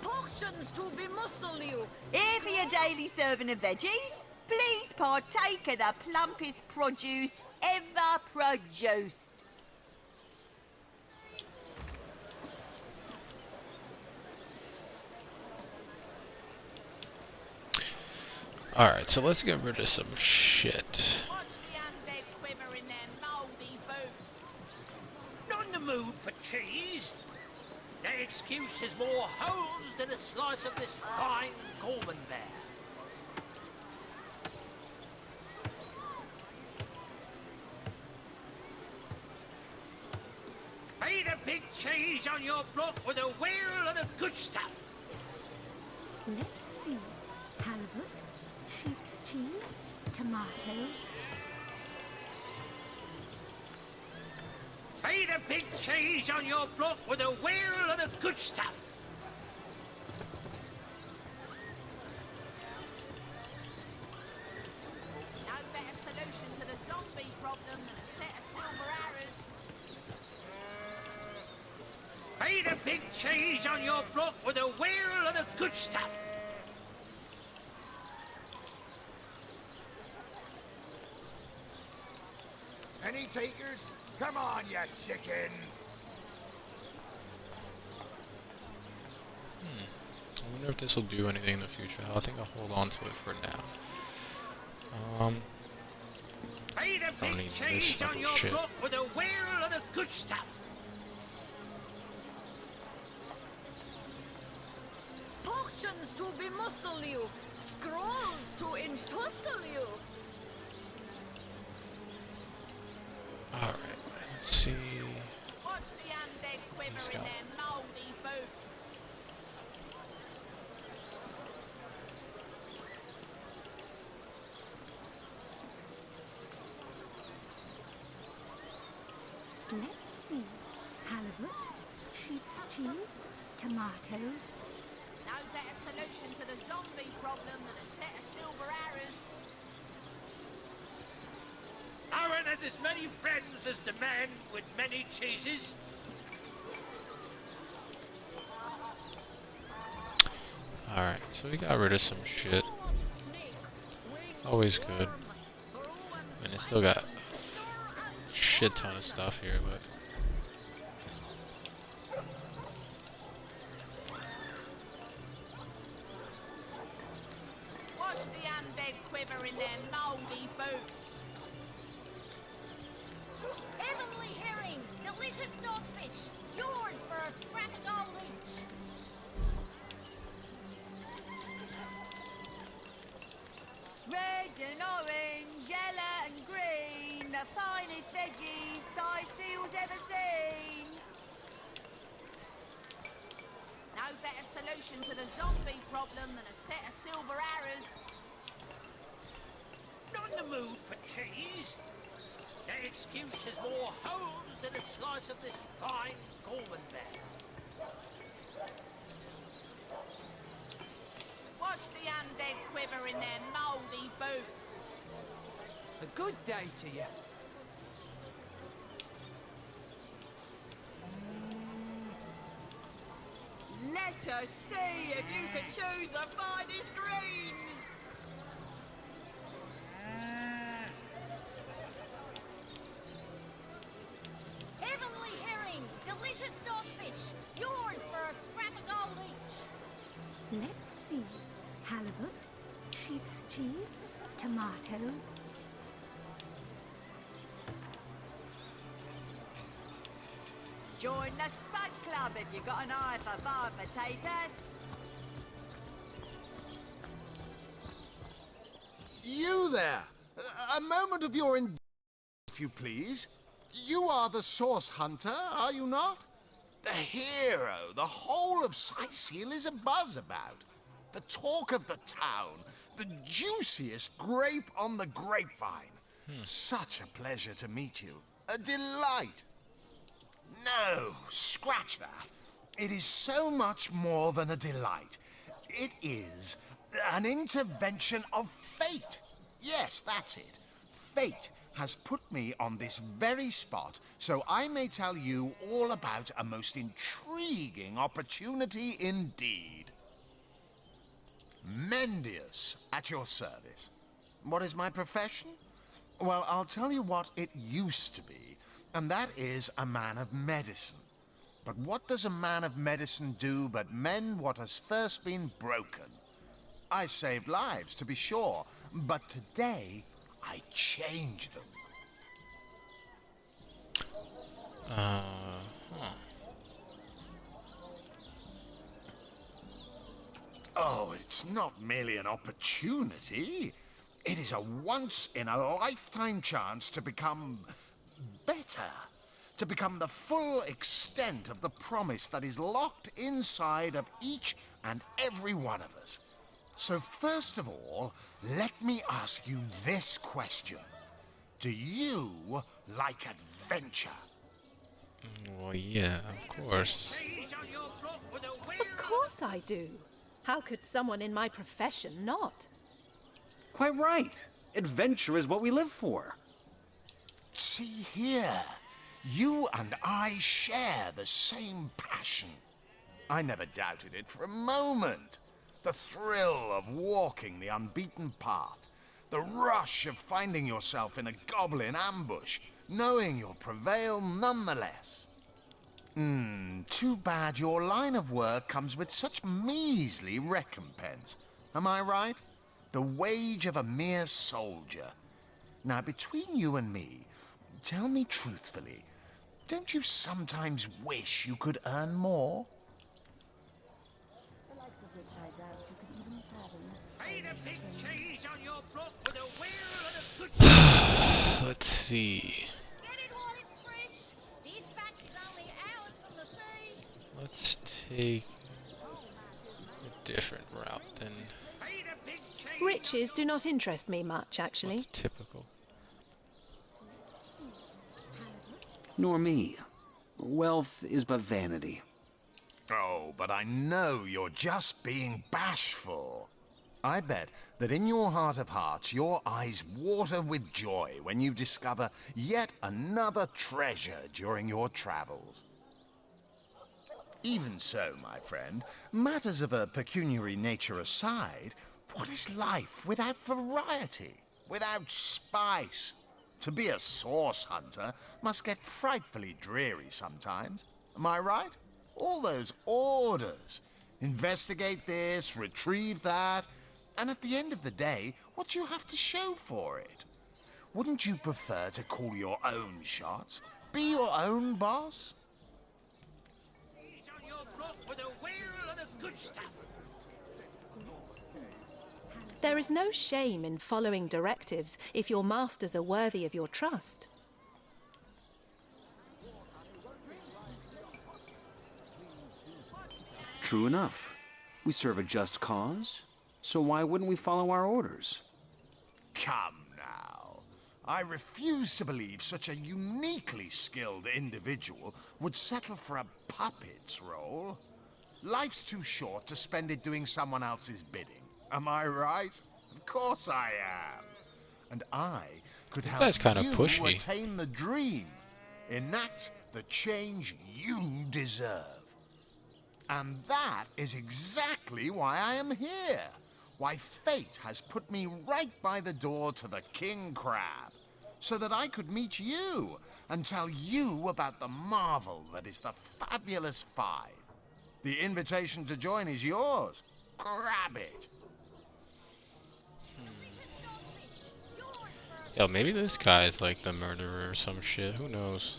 Portions to be muscle you. Here for your daily serving of veggies. Please partake of the plumpest produce ever produced. Alright, so let's get rid of some shit. Watch the undead quiver in their mouldy boots. Not in the mood for cheese. The excuse is more holes than a slice of this fine Coleman bear. Be the big cheese on your block with a wheel of the good stuff. Let's see. Halibut, sheep's cheese, tomatoes. Pay the big cheese on your block with a wheel of the good stuff. No better solution to the zombie problem than a set of silver arrows. Pay the big cheese on your block with a wheel of the good stuff. Any takers? Come on, you chickens! I wonder if this will do anything in the future. I think I'll hold on to it for now. Pay the I don't big need this cheese on fucking your shit. block with a wheel of the good stuff. Potions to bemuscle you, scrolls to entussle you. Alright, let's see. Watch the undead quiver in their mouldy boots. Let's see. Halibut, sheep's cheese, tomatoes. No better solution to the zombie problem than a set of silver arrows. Aaron has as many friends as the man with many cheeses. Alright, so we got rid of some shit. Always good. And it's still got a shit ton of stuff here, but Watch the undead quiver in their mouldy boots. Heavenly herring, delicious dogfish, yours for a scrap of gold each. Red and orange, yellow and green, the finest veggies size seals ever seen. No better solution to the zombie problem than a set of silver arrows. Not in the mood for cheese. That excuse has more holes than a slice of this fine Gorman-bear. Watch the undead quiver in their mouldy boots. A good day to you. Let us see if you can choose the finest greens. Heavenly herring, delicious dogfish, yours for a scrap of gold each. Let's see. Halibut, sheep's cheese, tomatoes. Join the Spud Club if you've got an eye for farm potatoes. You there! A moment of your if you please. You are the source hunter, are you not? The hero the whole of Sightseal is abuzz about. The talk of the town. The juiciest grape on the grapevine. Such a pleasure to meet you. A delight. No, scratch that. It is so much more than a delight. It is an intervention of fate. Yes, that's it. Fate has put me on this very spot so I may tell you all about a most intriguing opportunity indeed. Mendius, at your service. What is my profession? Well, I'll tell you what it used to be, and that is a man of medicine. But what does a man of medicine do but mend what has first been broken? I saved lives, to be sure, but today I change them. Oh, it's not merely an opportunity. It is a once-in-a-lifetime chance to become better. To become the full extent of the promise that is locked inside of each and every one of us. So first of all, let me ask you this question. Do you like adventure? Well, yeah, of course. Of course I do. How could someone in my profession not? Quite right. Adventure is what we live for. See here, you and I share the same passion. I never doubted it for a moment. The thrill of walking the unbeaten path, the rush of finding yourself in a goblin ambush, knowing you'll prevail nonetheless. Too bad your line of work comes with such measly recompense. Am I right? The wage of a mere soldier. Now, between you and me, tell me truthfully, don't you sometimes wish you could earn more? Let's see. Let's take a different route then. Riches do not interest me much, actually. What's typical? Nor me. Wealth is but vanity. Oh, but I know you're just being bashful. I bet that in your heart of hearts, your eyes water with joy when you discover yet another treasure during your travels. Even so, my friend, matters of a pecuniary nature aside, what is life without variety, without spice? To be a source hunter must get frightfully dreary sometimes. Am I right? All those orders. Investigate this, retrieve that, and at the end of the day, what do you have to show for it? Wouldn't you prefer to call your own shots? Be your own boss? There is no shame in following directives if your masters are worthy of your trust. True enough. We serve a just cause, so why wouldn't we follow our orders? Come now. I refuse to believe such a uniquely skilled individual would settle for a puppet's role. Life's too short to spend it doing someone else's bidding. Am I right? Of course I am. And I could This help guy's kinda you pushy. attain the dream. Enact the change you deserve. And that is exactly why I am here. Why fate has put me right by the door to the King Crab. So that I could meet you and tell you about the marvel that is the Fabulous Five. The invitation to join is yours. Grab it. Yo, maybe this guy's like the murderer or some shit. Who knows?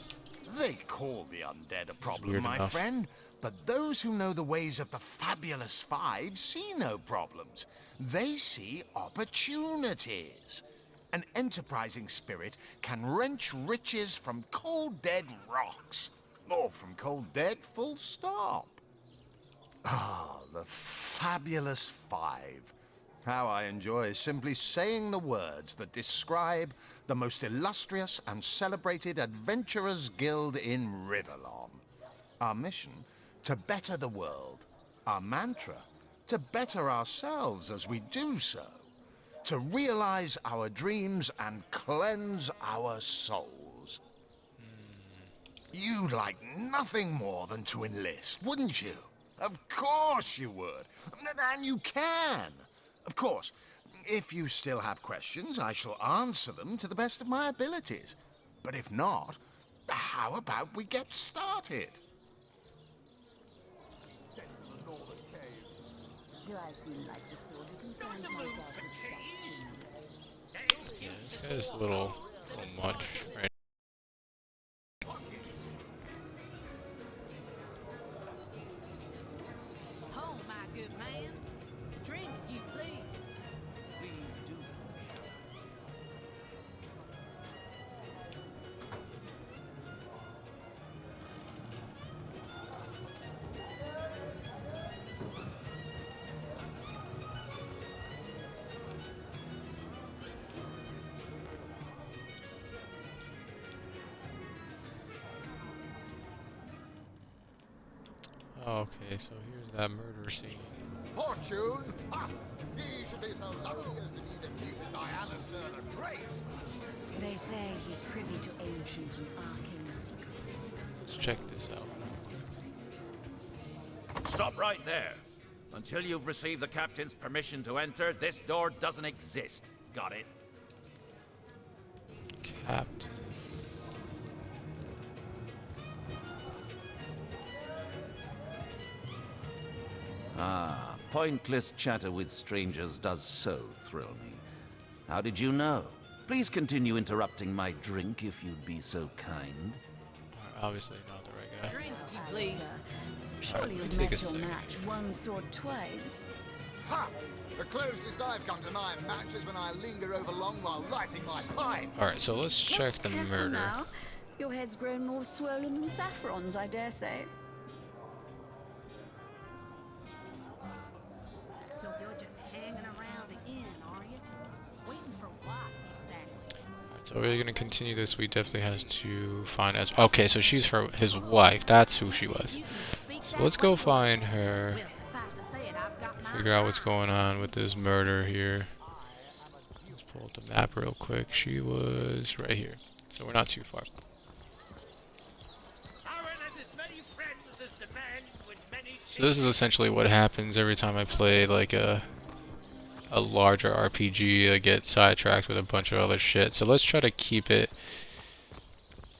They call the undead a problem, weird my enough. friend. But those who know the ways of the Fabulous Five see no problems. They see opportunities. An enterprising spirit can wrench riches from cold dead rocks. Or from cold dead, full stop. Ah, the Fabulous Five. How I enjoy simply saying the words that describe the most illustrious and celebrated adventurers' guild in Riverlon. Our mission, to better the world. Our mantra, to better ourselves as we do so. To realize our dreams and cleanse our souls. You'd like nothing more than to enlist, wouldn't you? Of course you would. And you can. Of course, if you still have questions, I shall answer them to the best of my abilities. But if not, how about we get started? Yeah, this guy's a little much, right? Oh, my good man. Drink if you please. Okay, so here's that murder scene. Fortune! Ha! He should be so lucky as to be defeated by Alistair the Great. They say he's privy to ancient and arcane secrets. Let's check this out. Stop right there. Until you've received the captain's permission to enter, this door doesn't exist. Got it? Captain. Ah, pointless chatter with strangers does so thrill me. How did you know? Please continue interrupting my drink if you'd be so kind. Obviously not the right guy. Drink, if you please. Surely you've met your match once or twice. Ha! The closest I've come to my match is when I linger over long while lighting my pipe. Alright, so let's check the Careful murder. now. Your head's grown more swollen than Saffron's, I dare say. So you're just hanging around the inn, are you? Waiting for what, exactly? So we're gonna continue this. We definitely has to find us. Okay, so she's his wife. That's who she was. So let's go find her. Figure out what's going on with this murder here. Let's pull up the map real quick. She was right here, so we're not too far. So this is essentially what happens every time I play like a larger RPG. I get sidetracked with a bunch of other shit. So let's try to keep it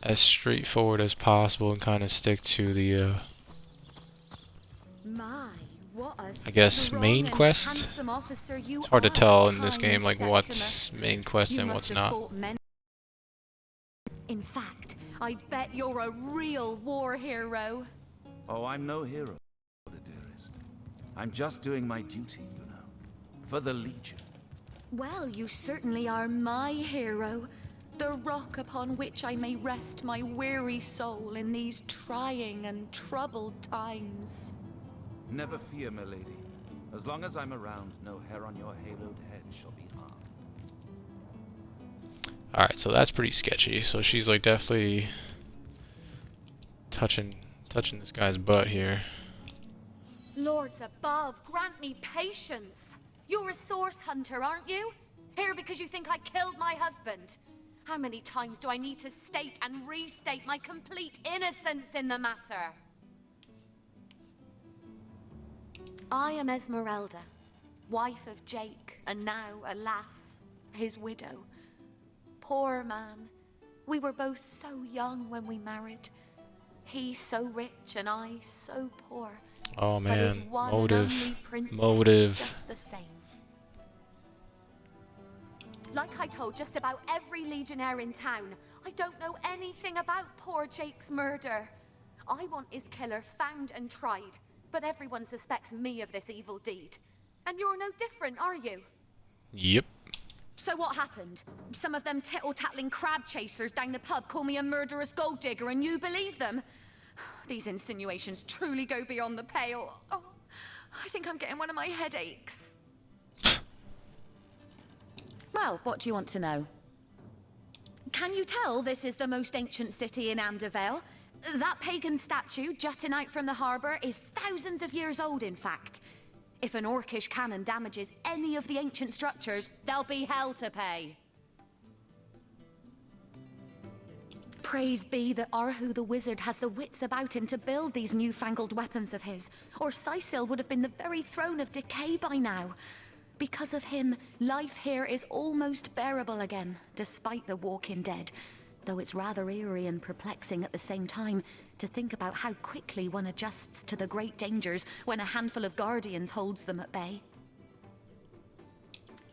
as straightforward as possible and kind of stick to the I guess main quest. It's hard to tell in this game like what's main quest and what's not. In fact, I bet you're a real war hero. Oh, I'm no hero, dearest. I'm just doing my duty, you know. For the Legion. Well, you certainly are my hero. The rock upon which I may rest my weary soul in these trying and troubled times. Never fear, my lady. As long as I'm around, no hair on your haloed head shall be harmed. Alright, so that's pretty sketchy. So she's like definitely touching this guy's butt here. Lords above, grant me patience. You're a source hunter, aren't you? Here because you think I killed my husband. How many times do I need to state and restate my complete innocence in the matter? I am Esmeralda, wife of Jake, and now, alas, his widow. Poor man. We were both so young when we married. He so rich and I so poor. Oh man, but his one motive, and only princess motive. Just the same. Like I told just about every legionnaire in town, I don't know anything about poor Jake's murder. I want his killer found and tried, but everyone suspects me of this evil deed. And you're no different, are you? Yep. So what happened? Some of them tittle-tattling crab chasers down the pub call me a murderous gold digger and you believe them? These insinuations truly go beyond the pale. Oh, I think I'm getting one of my headaches. Well, what do you want to know? Can you tell this is the most ancient city in Andervale? That pagan statue jutting out from the harbour is thousands of years old, in fact. If an orcish cannon damages any of the ancient structures, there'll be hell to pay. Praise be that Arhu the wizard has the wits about him to build these newfangled weapons of his, or Sicil would have been the very throne of decay by now. Because of him, life here is almost bearable again, despite the walking dead. Though it's rather eerie and perplexing at the same time to think about how quickly one adjusts to the great dangers when a handful of guardians holds them at bay.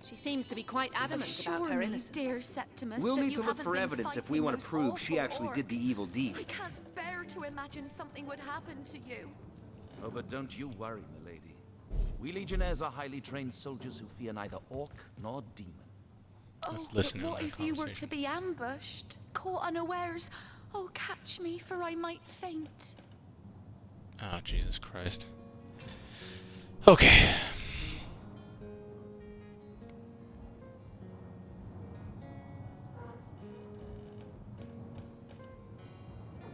She seems to be quite adamant about her innocence. Dear Septimus, We'll that need you to look haven't for been evidence if fighting we want to those prove she awful actually did the orcs. evil deed. I can't bear to imagine something would happen to you. Oh, but don't you worry, my lady. We Legionnaires are highly trained soldiers who fear neither orc nor demon. Let's listen But to what that if you were to conversation. be ambushed, caught unawares? Oh, catch me, for I might faint. Oh, Jesus Christ. Okay.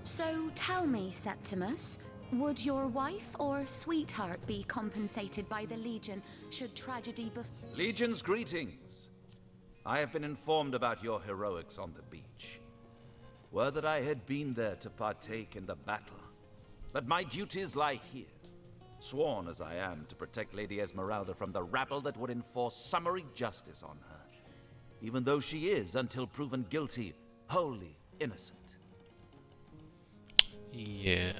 So tell me, Septimus, Would your wife or sweetheart be compensated by the Legion should tragedy befall? Legion's greetings. I have been informed about your heroics on the beach. Were that I had been there to partake in the battle. But my duties lie here, sworn as I am to protect Lady Esmeralda from the rabble that would enforce summary justice on her, even though she is, until proven guilty, wholly innocent. Yeah.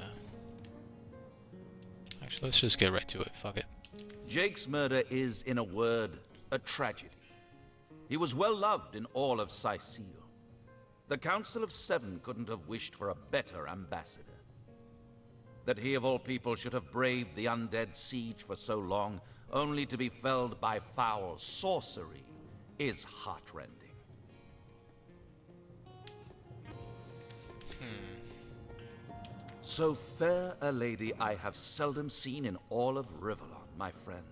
Actually, let's just get right to it. Fuck it. Jake's murder is, in a word, a tragedy. He was well loved in all of Sicile. The Council of Seven couldn't have wished for a better ambassador. That he of all people should have braved the undead siege for so long, only to be felled by foul sorcery, is heartrending. So fair a lady I have seldom seen in all of Rivellon, my friend.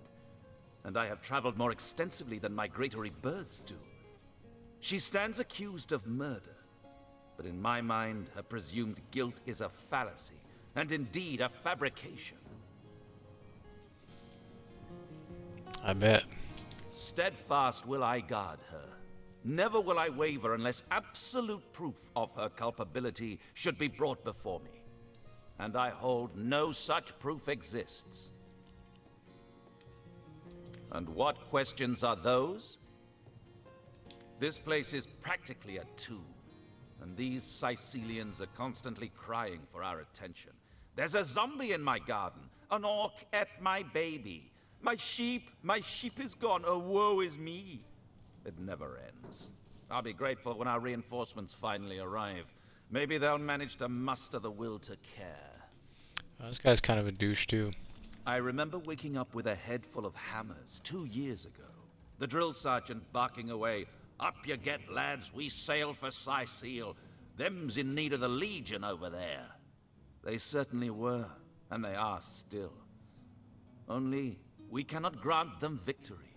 And I have traveled more extensively than migratory birds do. She stands accused of murder, but in my mind, her presumed guilt is a fallacy, and indeed a fabrication. I bet. Steadfast will I guard her. Never will I waver unless absolute proof of her culpability should be brought before me. And I hold no such proof exists. And what questions are those? This place is practically a tomb, and these Sicilians are constantly crying for our attention. There's a zombie in my garden, an orc ate my baby. My sheep is gone, oh woe is me. It never ends. I'll be grateful when our reinforcements finally arrive. Maybe they'll manage to muster the will to care. This guy's kind of a douche too. I remember waking up with a head full of hammers 2 years ago. The drill sergeant barking away, "Up you get, lads, we sail for Sicile. Them's in need of the Legion over there." They certainly were, and they are still. Only, we cannot grant them victory.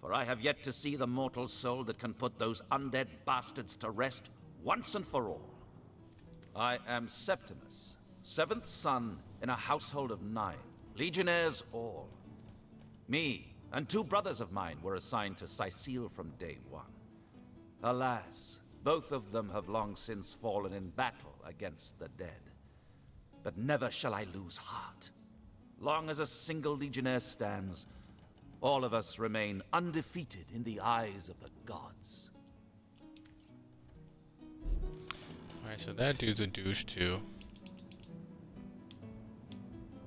For I have yet to see the mortal soul that can put those undead bastards to rest once and for all. I am Septimus, 7th son in a household of 9, legionnaires all. Me and 2 brothers of mine were assigned to Sicile from day one. Alas, both of them have long since fallen in battle against the dead. But never shall I lose heart. Long as a single legionnaire stands, all of us remain undefeated in the eyes of the gods. Alright, so that dude's a douche too.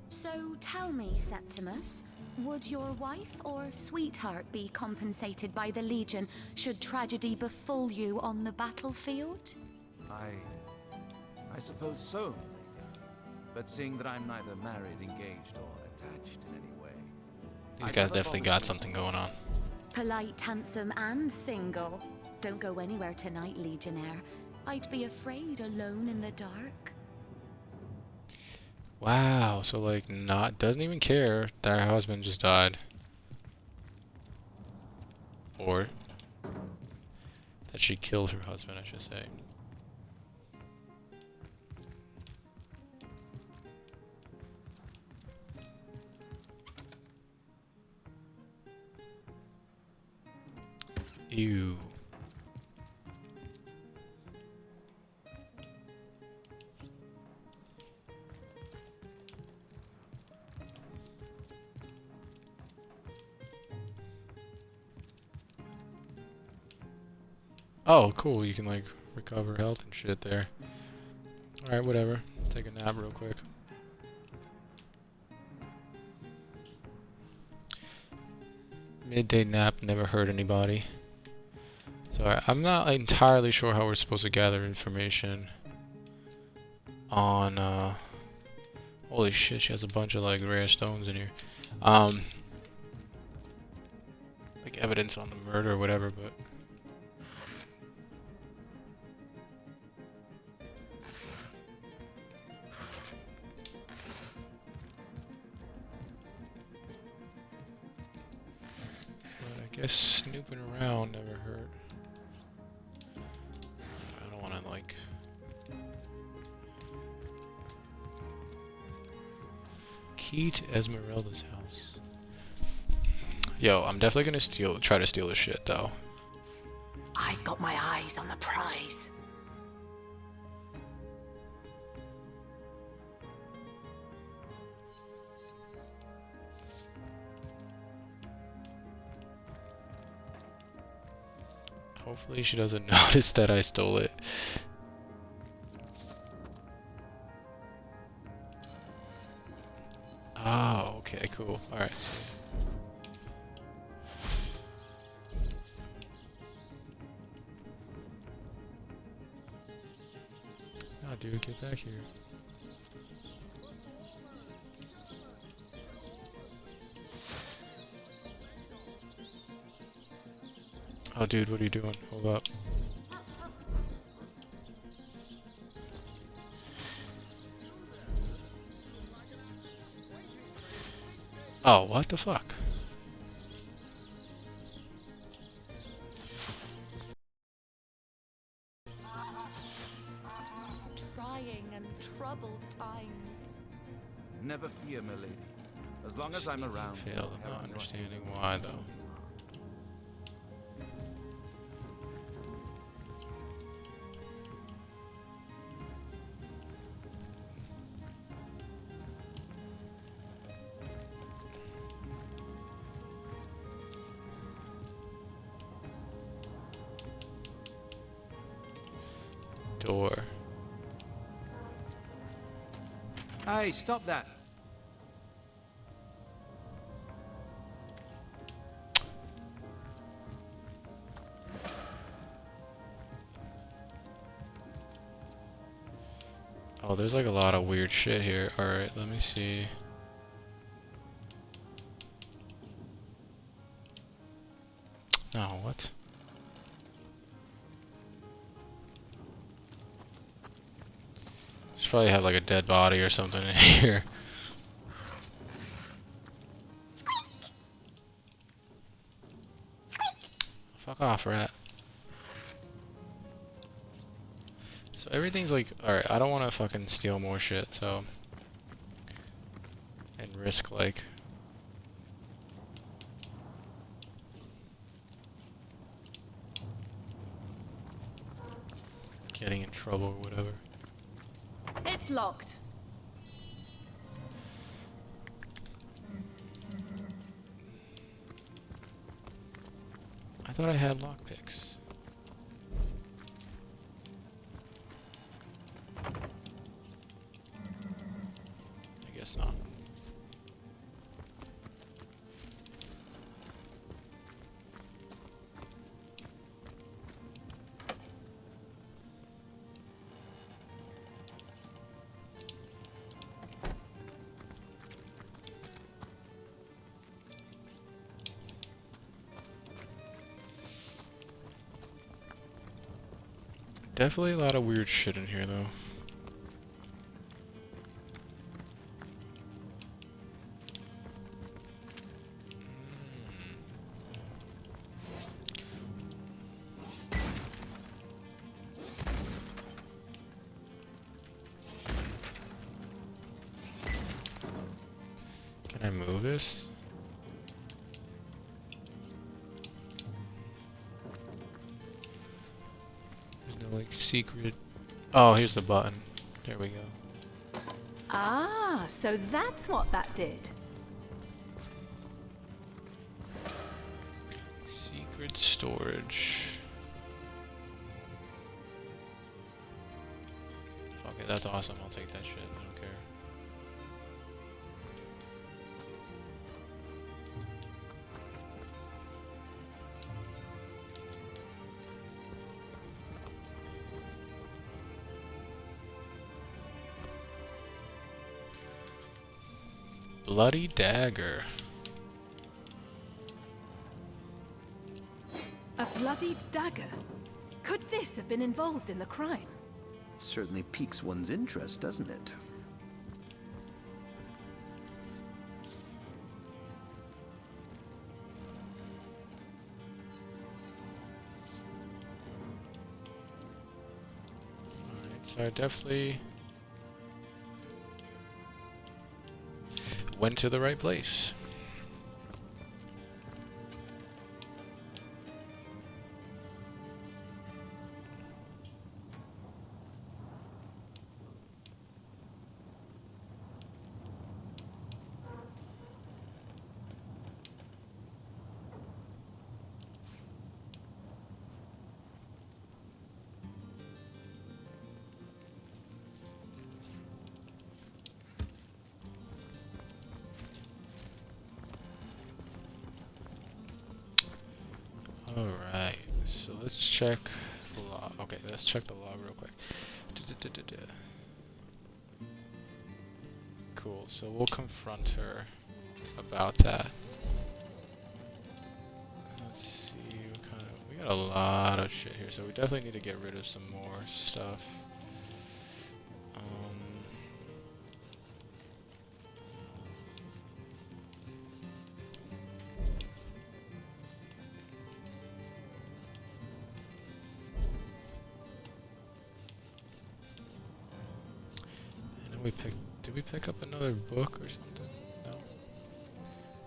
So tell me, Septimus, would your wife or sweetheart be compensated by the Legion should tragedy befall you on the battlefield? I suppose so. But seeing that I'm neither married, engaged, or attached in any way... These guys definitely got something going on. Polite, handsome, and single. Don't go anywhere tonight, Legionnaire. I'd be afraid alone in the dark. Wow, so like doesn't even care that her husband just died. Or that she killed her husband, I should say. Ew. Oh, cool. You can like recover health and shit there. Alright, whatever. Take a nap real quick. Midday nap never hurt anybody. So I'm not entirely sure how we're supposed to gather information on holy shit, she has a bunch of like rare stones in here. Like evidence on the murder or whatever, but I guess snooping around never hurt. I don't want to like... Key to Esmeralda's house. Yo, I'm definitely gonna try to steal this shit though. I've got my eyes on the prize. Hopefully she doesn't notice that I stole it. Oh, okay, cool. Alright. Oh, dude, get back here. Oh, dude, what are you doing? Hold up. Oh, what the fuck? Trying and troubled times. Never fear, my lady. As long as I'm around. Failed in not understanding why, though. Door. Hey, stop that. Oh, there's like a lot of weird shit here. Alright, let me see. Oh, what? Should probably have like a dead body or something in here. Fuck off, rat. So everything's like, alright, I don't want to fucking steal more shit, so. And risk like. Getting in trouble or whatever. It's locked. I thought I had lockpicks. I guess not. Definitely a lot of weird shit in here, though. Can I move this? Like secret. Oh, here's the button. There we go. Ah, so that's what that did. Secret storage. Fuck it, that's awesome. I'll take that shit. I don't care. Bloody dagger. A bloodied dagger? Could this have been involved in the crime? It certainly piques one's interest, doesn't it? Alright, so I definitely... went to the right place. Alright, so let's check the log. Okay, let's check the log real quick. Cool, so we'll confront her about that. Let's see what kind of... We got a lot of shit here, so we definitely need to get rid of some more stuff. Did we pick up another book or something? No?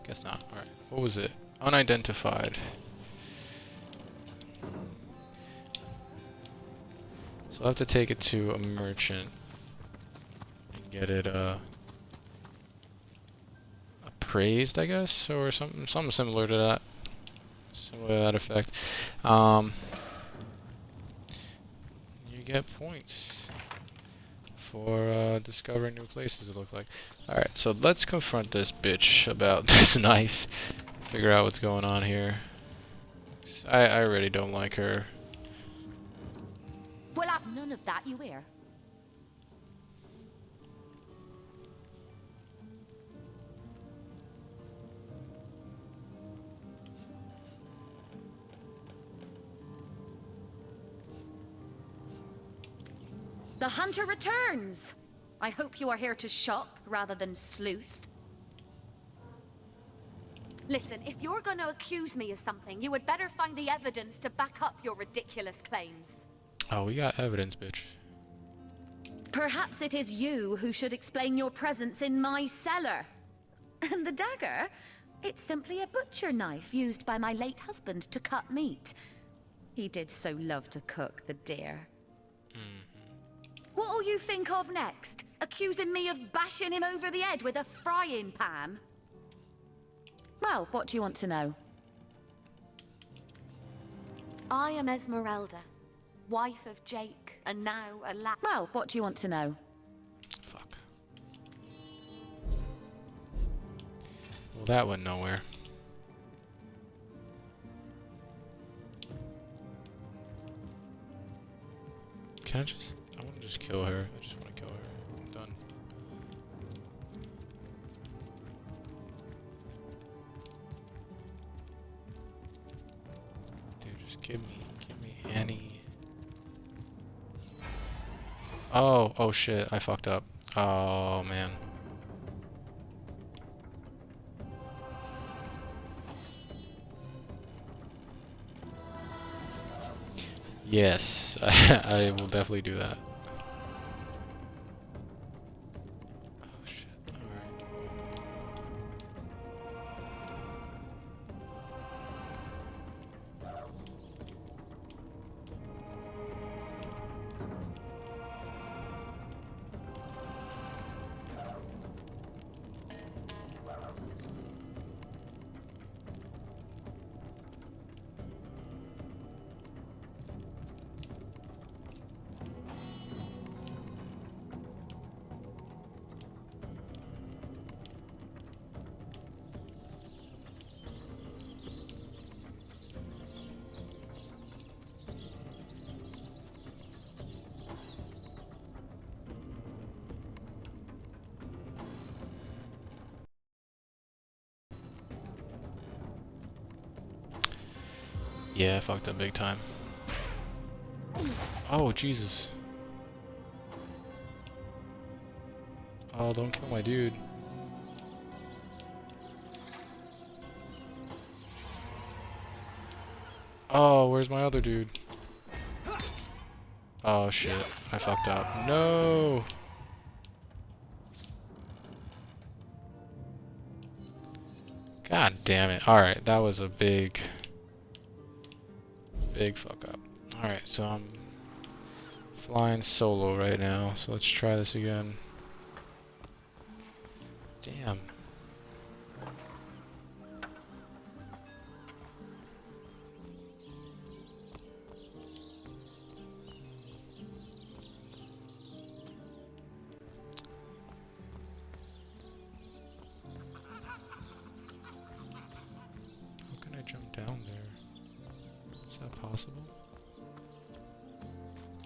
Guess not. Alright. What was it? Unidentified. So I'll have to take it to a merchant and get it appraised, I guess, or something similar to that. Similar to that effect. You get points for discovering new places, it looked like. Alright, so let's confront this bitch about this knife. Figure out what's going on here. I really don't like her. We'll have none of that, you hear? The hunter returns! I hope you are here to shop rather than sleuth. Listen, if you're going to accuse me of something, you would better find the evidence to back up your ridiculous claims. Oh, we got evidence, bitch. Perhaps it is you who should explain your presence in my cellar. And the dagger? It's simply a butcher knife used by my late husband to cut meat. He did so love to cook, the dear. What'll you think of next? Accusing me of bashing him over the head with a frying pan? Well, what do you want to know? I am Esmeralda, wife of Jake, and now a lad. Well, what do you want to know? Fuck. Well, that went nowhere. Can I just... I want to just kill her. I just want to kill her. I'm done. Dude, just give me Annie. Oh shit, I fucked up. Oh man. Yes, I will definitely do that. Oh shit, alright. Yeah, I fucked up big time. Oh, Jesus. Oh, don't kill my dude. Oh, where's my other dude? Oh shit, I fucked up. No! God damn it. Alright, that was a big fuck up. Alright, so I'm flying solo right now, so let's try this again. Damn. How can I jump down there? Is that possible?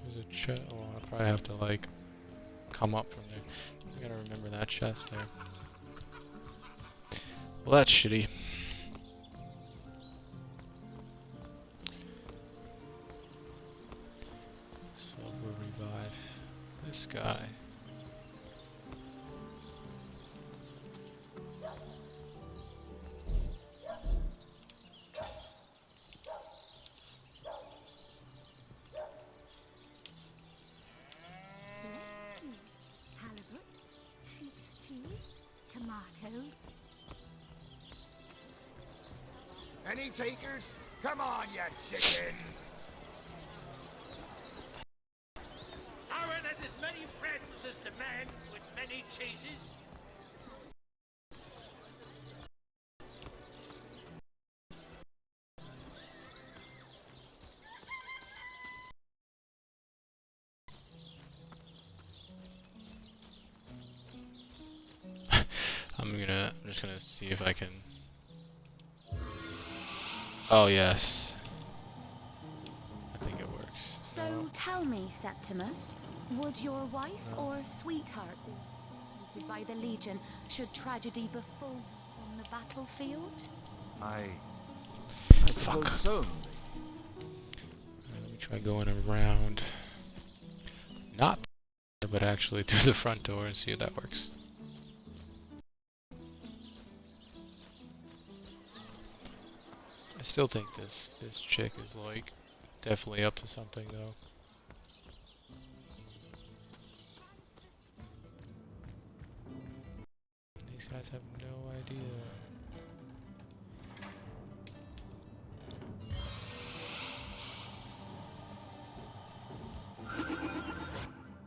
There's a chest. Oh, I probably have to like come up from there. I gotta remember that chest there. Well, that's shitty. So we'll revive this guy. Halibut, sheep's cheese, tomatoes. Any takers? Come on, you chickens! Owen has as many friends as the man with many cheeses. I'm just gonna see if I can. Oh yes. I think it works. So tell me, Septimus, would your wife or sweetheart be executed by the Legion should tragedy befall on the battlefield? I suppose so. Alright, let me try going around. Not there, but actually through the front door and see if that works. I still think this chick is like definitely up to something though. These guys have no idea.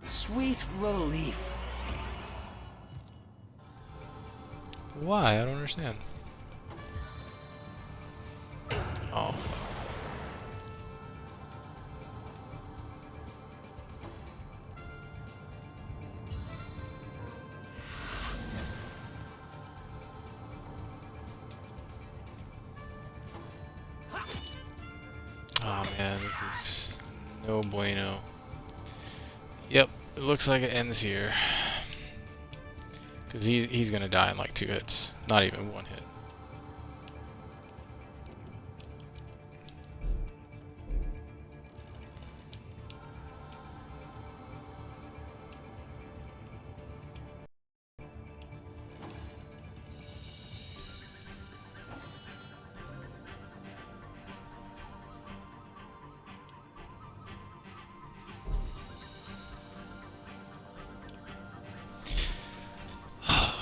Sweet relief. Why? I don't understand. Oh. Oh man, this is no bueno. Yep, it looks like it ends here. Cause he's gonna die in like 2 hits, not even 1 hit.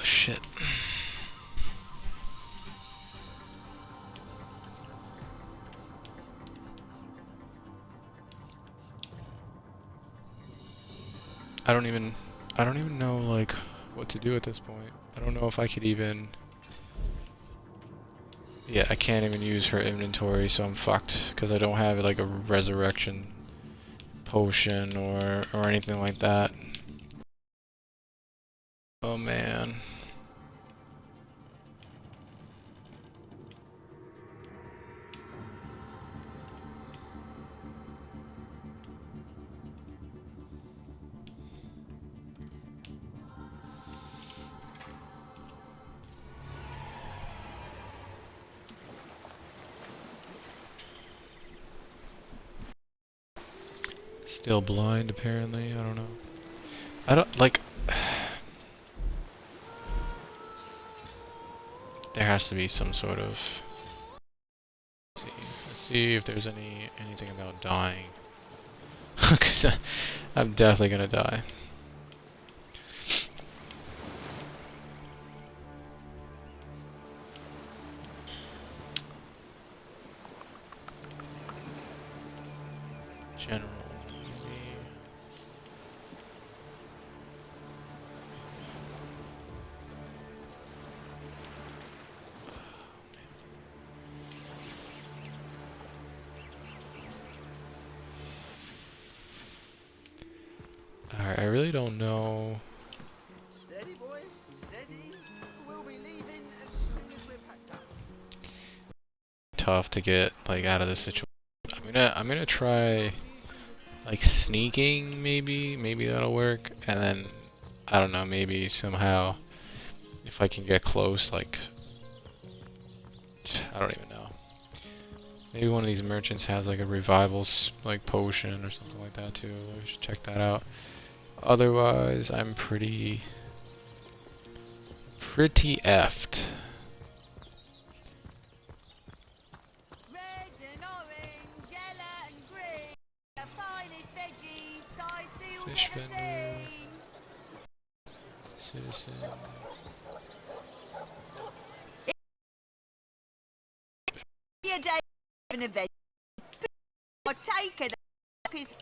Shit. I don't even know like what to do at this point. I don't know if I could even. Yeah, I can't even use her inventory, so I'm fucked because I don't have like a resurrection potion or anything like that. Oh man. Still blind, apparently. I don't know. I don't like. There has to be some sort of. Let's see if there's anything about dying. Because I'm definitely gonna die. Alright, I really don't know. Steady, boys, steady. We'll be leaving as soon as we're packed up. Tough to get like out of this situation. I'm gonna try like sneaking, maybe that'll work, and then I don't know, maybe somehow if I can get close, like I don't even know. Maybe one of these merchants has like a revivals like potion or something like that too. We should check that out. Otherwise, I'm pretty effed. Fish vendor. Citizen. Your day an event. Or take it is.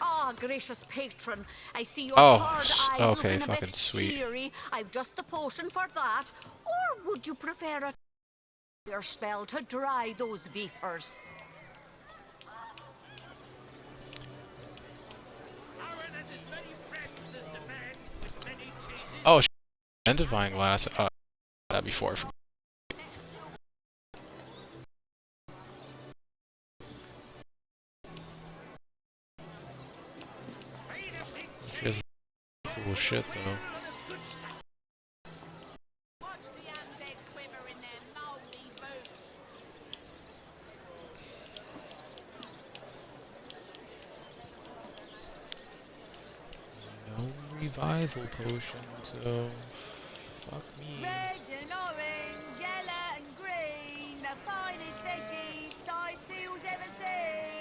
Ah, gracious patron, I see your Oh, tired eyes okay, looking a fucking bit sweet. seary. I've just the potion for that. Or would you prefer a your spell to dry those vapors? Oh, identifying glass. That before. She has cool shit though. No revival potion, so fuck me. Red and orange, yellow and green, the finest veggies size seals ever seen.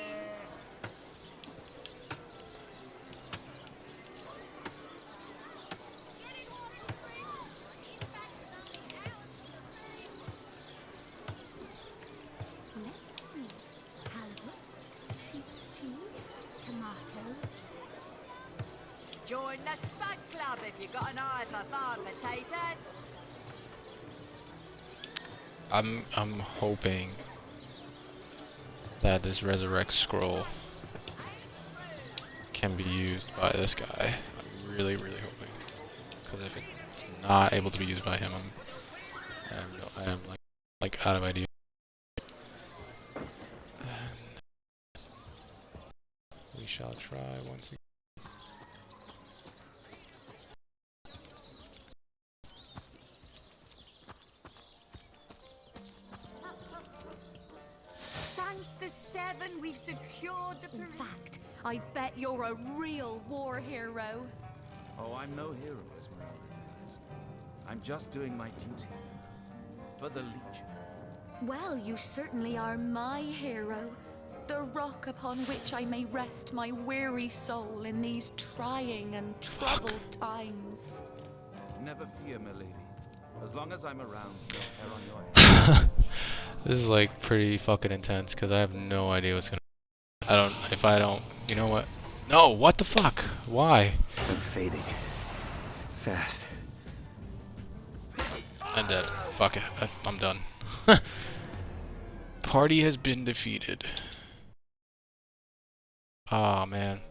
Let's see. Halibut, sheep's cheese, tomatoes. Join the Spud Club if you got an eye for farm potatoes. I'm hoping that this resurrect scroll can be used by this guy. I'm really hoping, because if it's not able to be used by him, I am like out of ideas. We shall try once again. Thanks the seven, we've secured the. In fact, I bet you're a real war hero. Oh, I'm no hero, Esmeralda. I'm just doing my duty for the Legion. Well, you certainly are my hero. The rock upon which I may rest my weary soul in these trying and troubled times. Never fear, milady. As long as I'm around, no hair on your head. This is like pretty fucking intense because I have no idea what's gonna. I don't. You know what? No, what the fuck? Why? I'm fading. Fast. I'm dead. Fuck it. I'm done. Party has been defeated. Ah, man.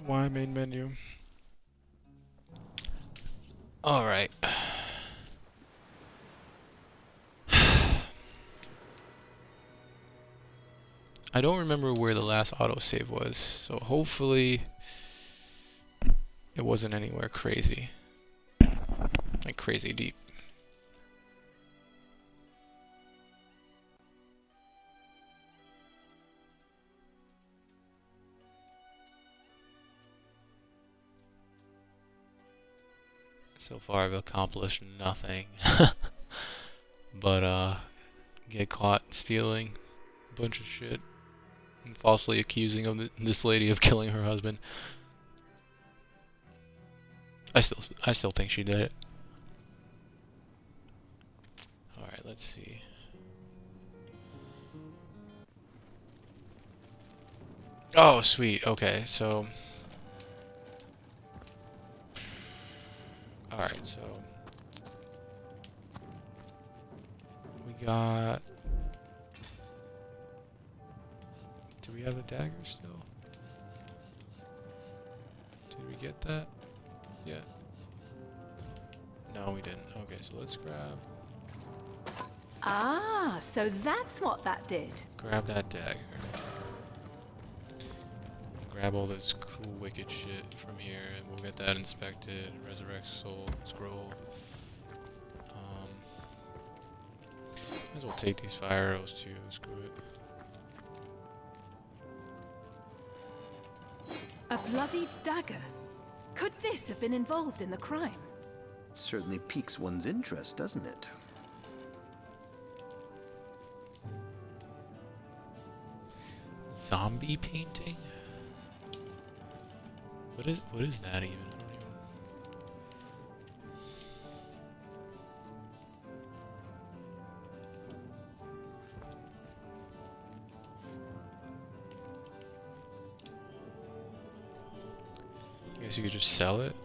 Why main menu? Alright. I don't remember where the last autosave was, so hopefully it wasn't anywhere crazy. Like crazy deep. So far I've accomplished nothing. But get caught stealing a bunch of shit and falsely accusing this lady of killing her husband. I still think she did it. Alright, let's see. Oh, sweet. Okay, so alright, so we got Do we have the dagger still? Did we get that? Yeah. No, we didn't. Okay, so let's grab So that's what that did. that dagger. Grab all this cool wicked shit from here, and we'll get that inspected. Resurrect soul scroll. Might as well take these fire arrows too. Screw it. A bloodied dagger. Could this have been involved in the crime? It certainly piques one's interest, doesn't it? Zombie painting? What is that even? I don't even... I guess you could just sell it?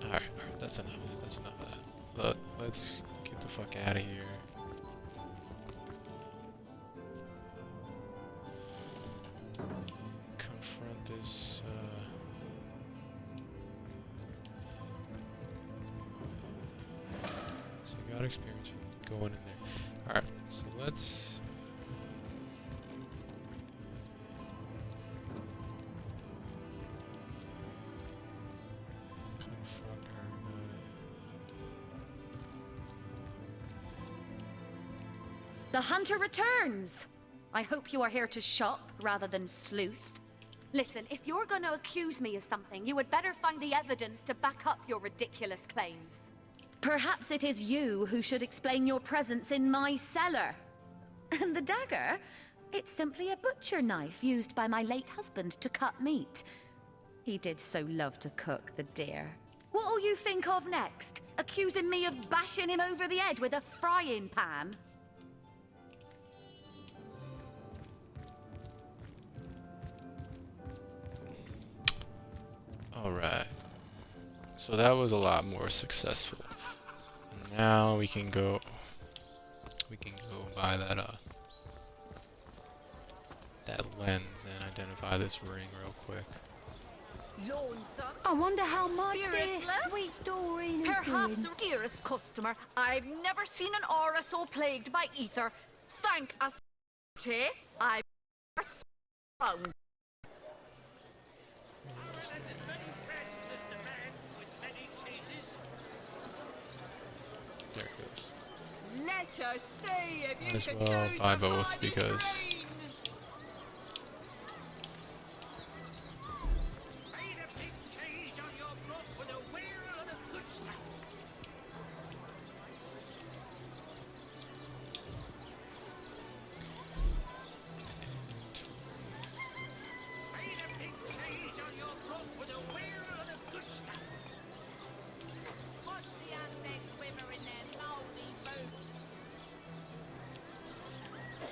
I don't know. Alright, that's enough. That's enough of that. Let's get the fuck out of here. Confront this, so you got experience going in there. Alright, so let's... confront her about it. The hunter returns! I hope you are here to shop rather than sleuth. Listen, if you're going to accuse me of something, you would better find the evidence to back up your ridiculous claims. Perhaps it is you who should explain your presence in my cellar. And the dagger? It's simply a butcher knife used by my late husband to cut meat. He did so love to cook, the dear. What'll you think of next? Accusing me of bashing him over the head with a frying pan? Alright. So that was a lot more successful. Now we can go buy that that lens and identify this ring real quick. Lonesome. I wonder how my dear Spiritless? sweet Doreen is Perhaps, doing. dearest customer, I've never seen an aura so plagued by ether. Thank us, I've found. There it goes. Let us see if Might you as can well choose buy the both finest because grains.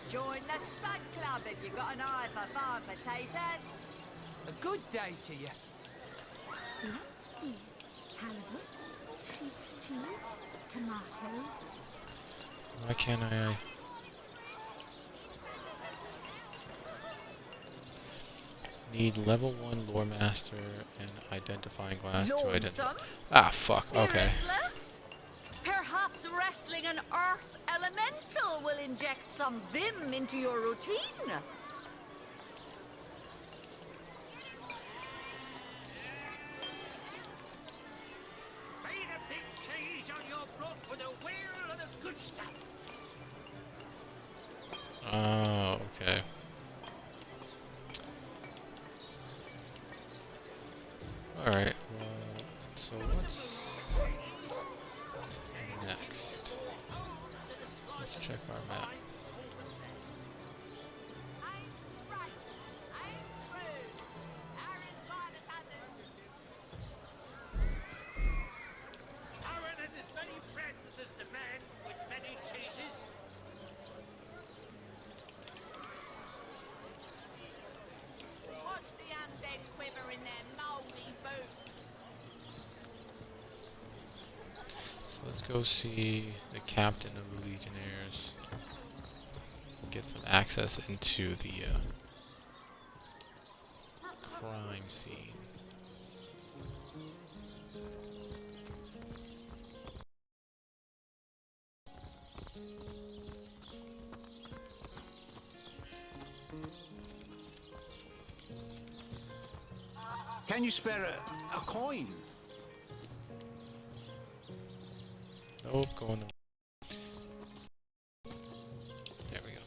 Join the Spud Club if you've got an eye for farm potatoes. A good day to you. Let's see. Halibut, sheep's cheese, tomatoes. why can't I need level 1 lore master and identifying glass to identify. Lonesome? Ah fuck, okay. Spiritless? Perhaps wrestling an earth elemental will inject some vim into your routine. Made a big cheese on your block with a wheel of the good stuff. Oh, okay. Alright, well, so what's next? Let's check our map. Aaron has as many friends as the man with many cheeses. Watch the undead quiver in their mouldy boots. So So let's go see the captain of the Legionnaires. Get some access into the crime scene. Can you spare a coin? Nope, going the. There we go.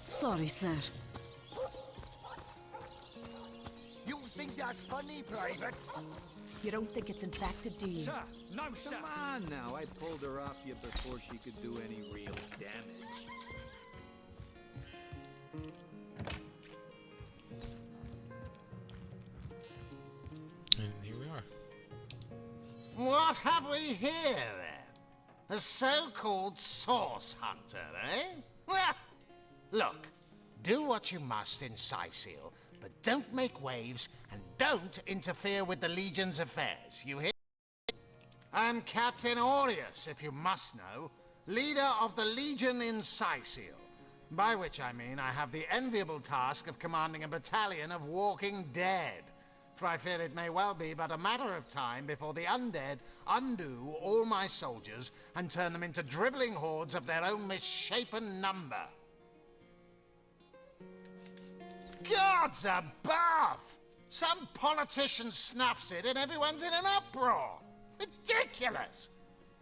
Sorry, sir. You think that's funny, Private? You don't think it's infected, do you? Sir, no, sir. Come on now, I pulled her off you before she could do any real damage. And here we are. What have we here, then? A so-called source hunter, eh? Well, look, do what you must in Sicil, but don't make waves and don't interfere with the Legion's affairs, you hear? I'm Captain Aureus, if you must know, leader of the Legion in Sicil, by which I mean I have the enviable task of commanding a battalion of walking dead. For I fear it may well be but a matter of time before the undead undo all my soldiers and turn them into drivelling hordes of their own misshapen number. Gods above! Some politician snuffs it and everyone's in an uproar. Ridiculous!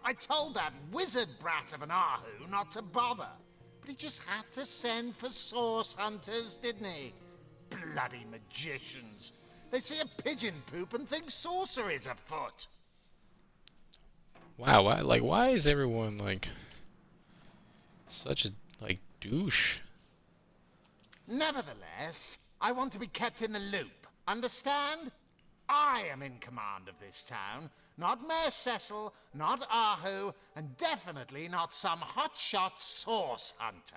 I told that wizard brat of an Ahu not to bother, but he just had to send for source hunters, didn't he? Bloody magicians. They see a pigeon poop and think sorcery's afoot. Wow, why is everyone like such a douche? Nevertheless, I want to be kept in the loop. Understand? I am in command of this town, not Mayor Cecil, not Ahu, and definitely not some hotshot source hunter.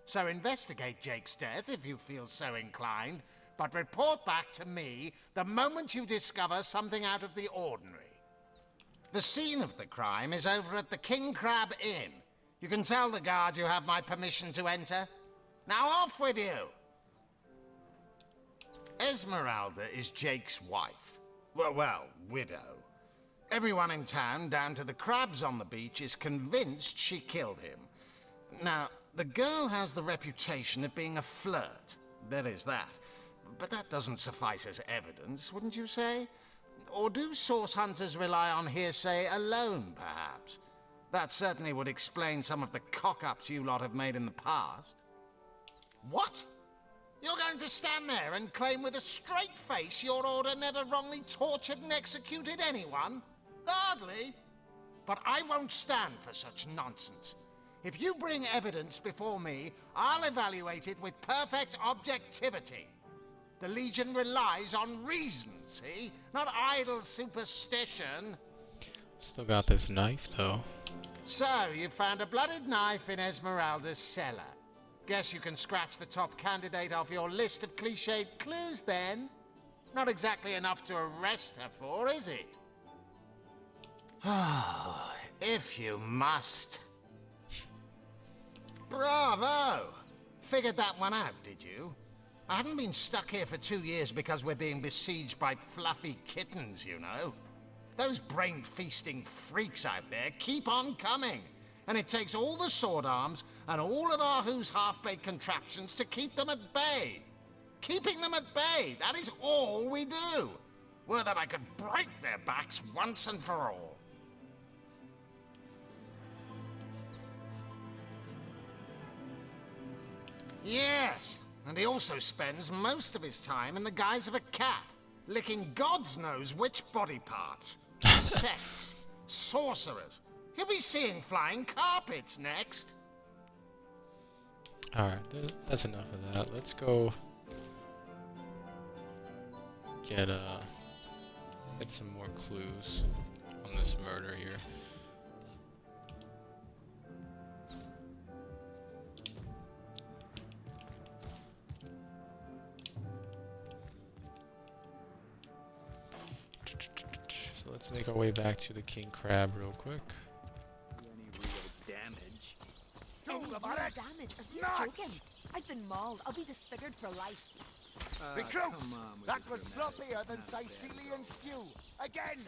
So investigate Jake's death if you feel so inclined, but report back to me the moment you discover something out of the ordinary. The scene of the crime is over at the King Crab Inn. You can tell the guard you have my permission to enter. Now off with you! Esmeralda is Jake's wife. Well, widow. Everyone in town, down to the crabs on the beach, is convinced she killed him. Now, the girl has the reputation of being a flirt. There is that. But that doesn't suffice as evidence, wouldn't you say? Or do source hunters rely on hearsay alone, perhaps? That certainly would explain some of the cock-ups you lot have made in the past. What? You're going to stand there and claim with a straight face your order never wrongly tortured and executed anyone? Hardly. But I won't stand for such nonsense. If you bring evidence before me, I'll evaluate it with perfect objectivity. The Legion relies on reason, see? Not idle superstition. Still got this knife, though. So, you found a blooded knife in Esmeralda's cellar. Guess you can scratch the top candidate off your list of cliched clues, then. Not exactly enough to arrest her for, is it? Oh, if you must. Bravo! Figured that one out, did you? I haven't been stuck here for 2 years because we're being besieged by fluffy kittens, you know. Those brain-feasting freaks out there keep on coming. And it takes all the sword arms and all of Ahu's half-baked contraptions to keep them at bay. Keeping them at bay, that is all we do. Were that I could break their backs once and for all. Yes, and he also spends most of his time in the guise of a cat, licking God's knows which body parts. Sects, sorcerers. He'll be seeing flying carpets next. Alright, that's enough of that. Let's go get some more clues on this murder here. So let's make our way back to the King Crab real quick. Any real damage? Are you joking? I've been mauled. I'll be disfigured for life. Recruits! That was sloppier than Sicilian stew. Again!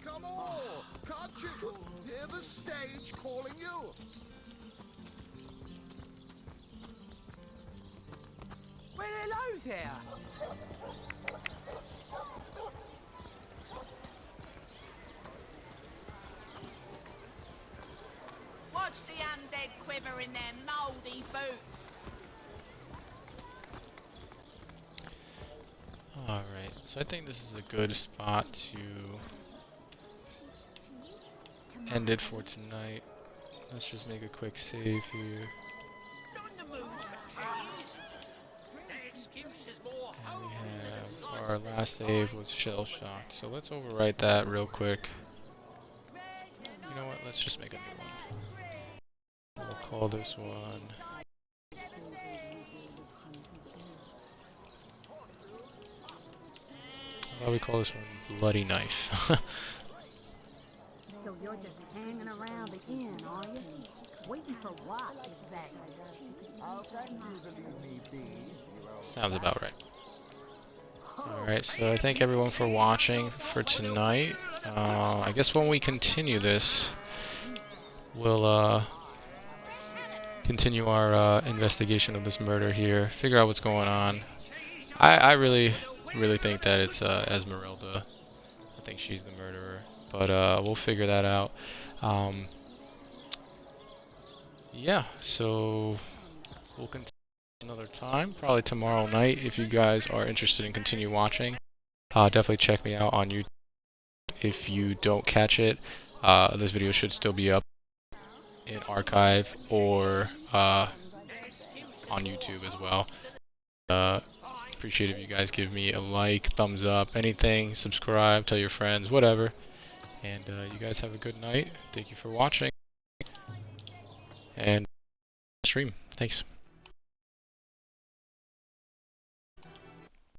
Come on! Can't you hear the stage calling you? Well, hello there. Watch the undead quiver in their mouldy boots. Alright, so I think this is a good spot to end it for tonight. Let's just make a quick save here. And we have our last save was shell shock, so let's overwrite that real quick. You know what, let's just make a new one. We'll call this one how about we call this one Bloody Knife? So you're just hanging around the inn, are you? Waiting for what, exactly? How can you believe me be? Sounds about right. Alright, so I thank everyone for watching for tonight. I guess when we continue this, we'll continue our investigation of this murder here, figure out what's going on. I really think that it's Esmeralda. I think she's the murderer, but we'll figure that out. Yeah, so we'll continue another time, probably tomorrow night. If you guys are interested in continue watching, definitely check me out on YouTube. If you don't catch it, this video should still be up in archive or on YouTube as well. Appreciate if you guys give me a like, thumbs up, anything, subscribe, tell your friends, whatever. And you guys have a good night. Thank you for watching. And stream. Thanks.